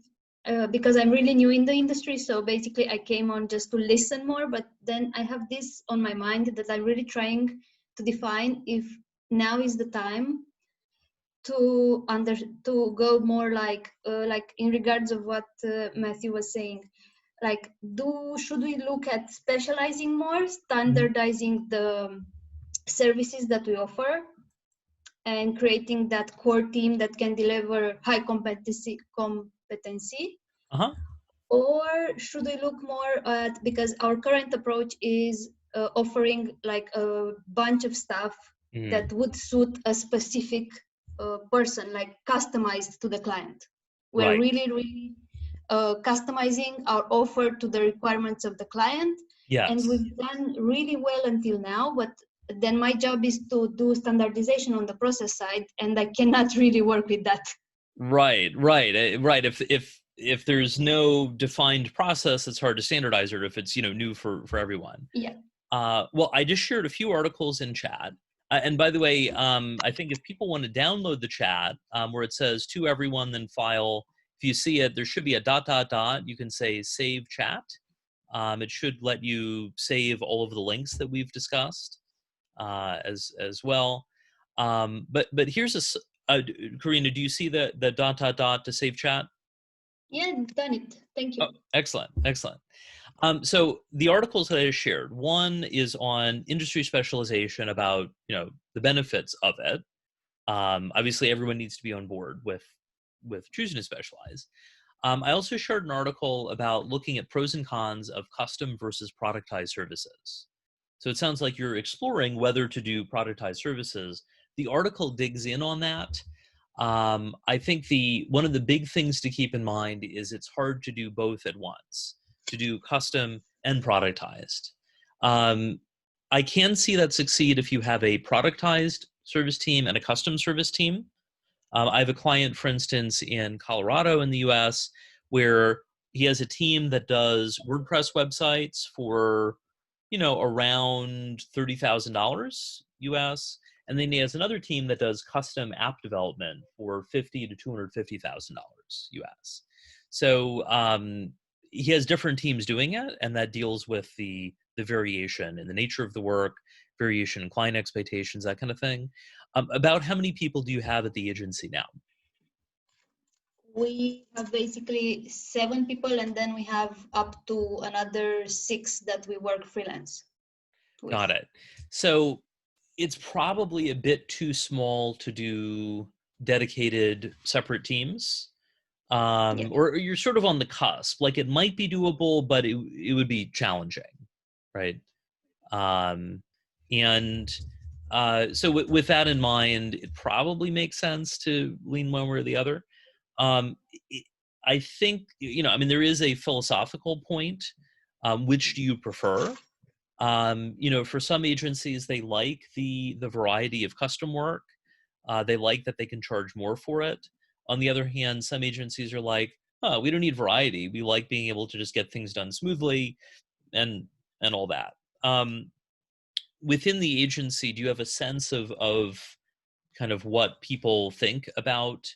because I'm really new in the industry. So basically I came on just to listen more, but then I have this on my mind that I'm really trying to define if now is the time to go more like in regards of what Matthew was saying. Like, should we look at specializing more, standardizing the services that we offer, and creating that core team that can deliver high competency? Or should we look more at, because our current approach is offering like a bunch of stuff that would suit a specific person, like customized to the client. We're really customizing our offer to the requirements of the client. Yes. And we've done really well until now, but then my job is to do standardization on the process side, and I cannot really work with that. Right, right. If there's no defined process, it's hard to standardize it if it's, new for everyone. Yeah. Well, I just shared a few articles in chat. And by the way, I think if people want to download the chat where it says to everyone, then file, if you see it, there should be a ... You can say save chat. It should let you save all of the links that we've discussed as well. But here's Karina, do you see the ... to save chat? Yeah, done it. Thank you. Oh, excellent. So the articles that I shared, one is on industry specialization about, the benefits of it. Obviously, everyone needs to be on board with choosing to specialize. I also shared an article about looking at pros and cons of custom versus productized services. So it sounds like you're exploring whether to do productized services. The article digs in on that. I think one of the big things to keep in mind is it's hard to do both at once, to do custom and productized. I can see that succeed if you have a productized service team and a custom service team. I have a client, for instance, in Colorado in the US, where he has a team that does WordPress websites for, around $30,000 US. And then he has another team that does custom app development for $50,000 to $250,000 US. So he has different teams doing it, and that deals with the variation in the nature of the work, variation in client expectations, that kind of thing. About how many people do you have at the agency now? We have basically 7 people, and then we have up to another 6 that we work freelance with. Got it. So it's probably a bit too small to do dedicated separate teams. Yeah. Or you're sort of on the cusp. Like it might be doable, but it would be challenging, right? So with that in mind, it probably makes sense to lean one way or the other. I think, there is a philosophical point. Which do you prefer? For some agencies, they like the variety of custom work. They like that they can charge more for it. On the other hand, some agencies are like, oh, we don't need variety. We like being able to just get things done smoothly and all that. Within the agency, do you have a sense of kind of what people think about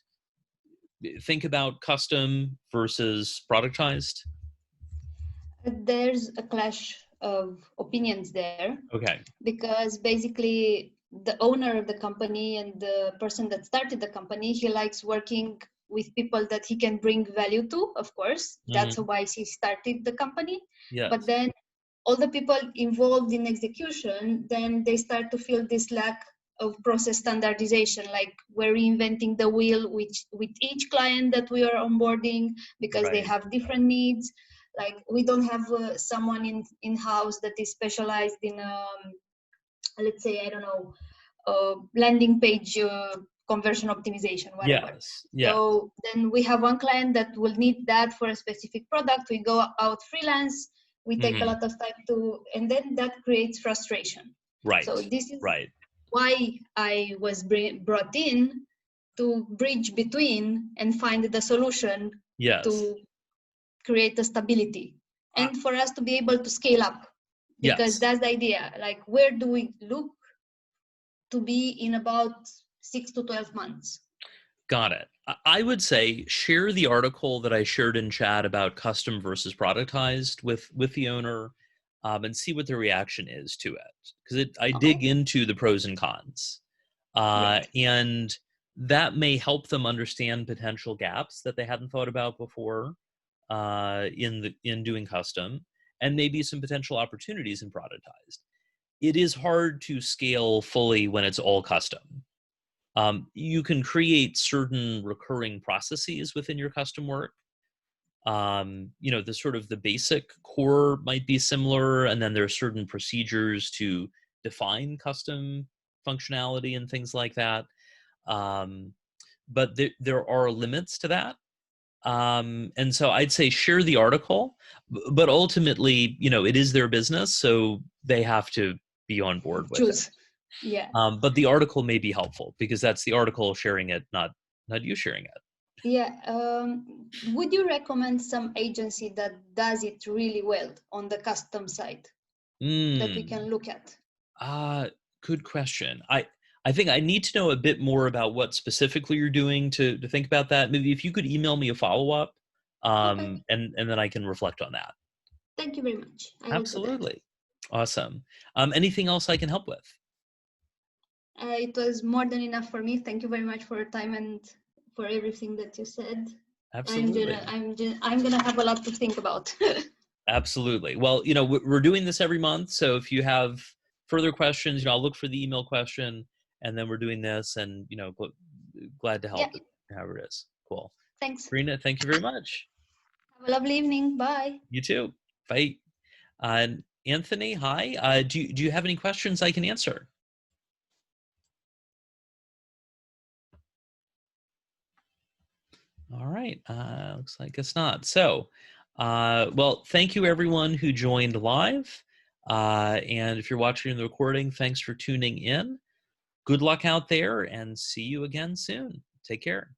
custom versus productized? There's a clash of opinions there. Okay. Because basically the owner of the company and the person that started the company, he likes working with people that he can bring value to, of course. That's why he started the company. Yes. But then all the people involved in execution, then they start to feel this lack of process standardization, like we're reinventing the wheel with each client that we are onboarding because they have different needs. Like we don't have someone in-house that is specialized in, let's say, I don't know, landing page conversion optimization, whatever. Yes. Yeah. So then we have one client that will need that for a specific product. We go out freelance. We take a lot of time and then that creates frustration. Right. So this is why I was brought in to bridge between and find the solution to create the stability and for us to be able to scale up, because that's the idea. Like, where do we look to be in about 6 to 12 months? Got it. I would say share the article that I shared in chat about custom versus productized with the owner and see what the reaction is to it. Because I dig into the pros and cons. And that may help them understand potential gaps that they hadn't thought about before in doing custom, and maybe some potential opportunities in productized. It is hard to scale fully when it's all custom. You can create certain recurring processes within your custom work. The sort of the basic core might be similar, and then there are certain procedures to define custom functionality and things like that. But there are limits to that. And so I'd say share the article, but ultimately, it is their business, so they have to be on board with it. Yeah. But the article may be helpful because that's the article sharing it, not you sharing it. Yeah. Would you recommend some agency that does it really well on the custom side that we can look at? Good question. I think I need to know a bit more about what specifically you're doing to think about that. Maybe if you could email me a follow-up, Okay. and then I can reflect on that. Thank you very much. I will do that. Absolutely. Awesome. Anything else I can help with? It was more than enough for me. Thank you very much for your time and for everything that you said. Absolutely. I'm gonna have a lot to think about. Absolutely. Well, we're doing this every month, so if you have further questions, I'll look for the email question, and then we're doing this, and glad to help. Yeah. However it is. Cool. Thanks. Karina, thank you very much. Have a lovely evening. Bye. You too. Bye. And Anthony, hi. Do you have any questions I can answer? All right. Looks like it's not. So, well, thank you everyone who joined live. And if you're watching the recording, thanks for tuning in. Good luck out there and see you again soon. Take care.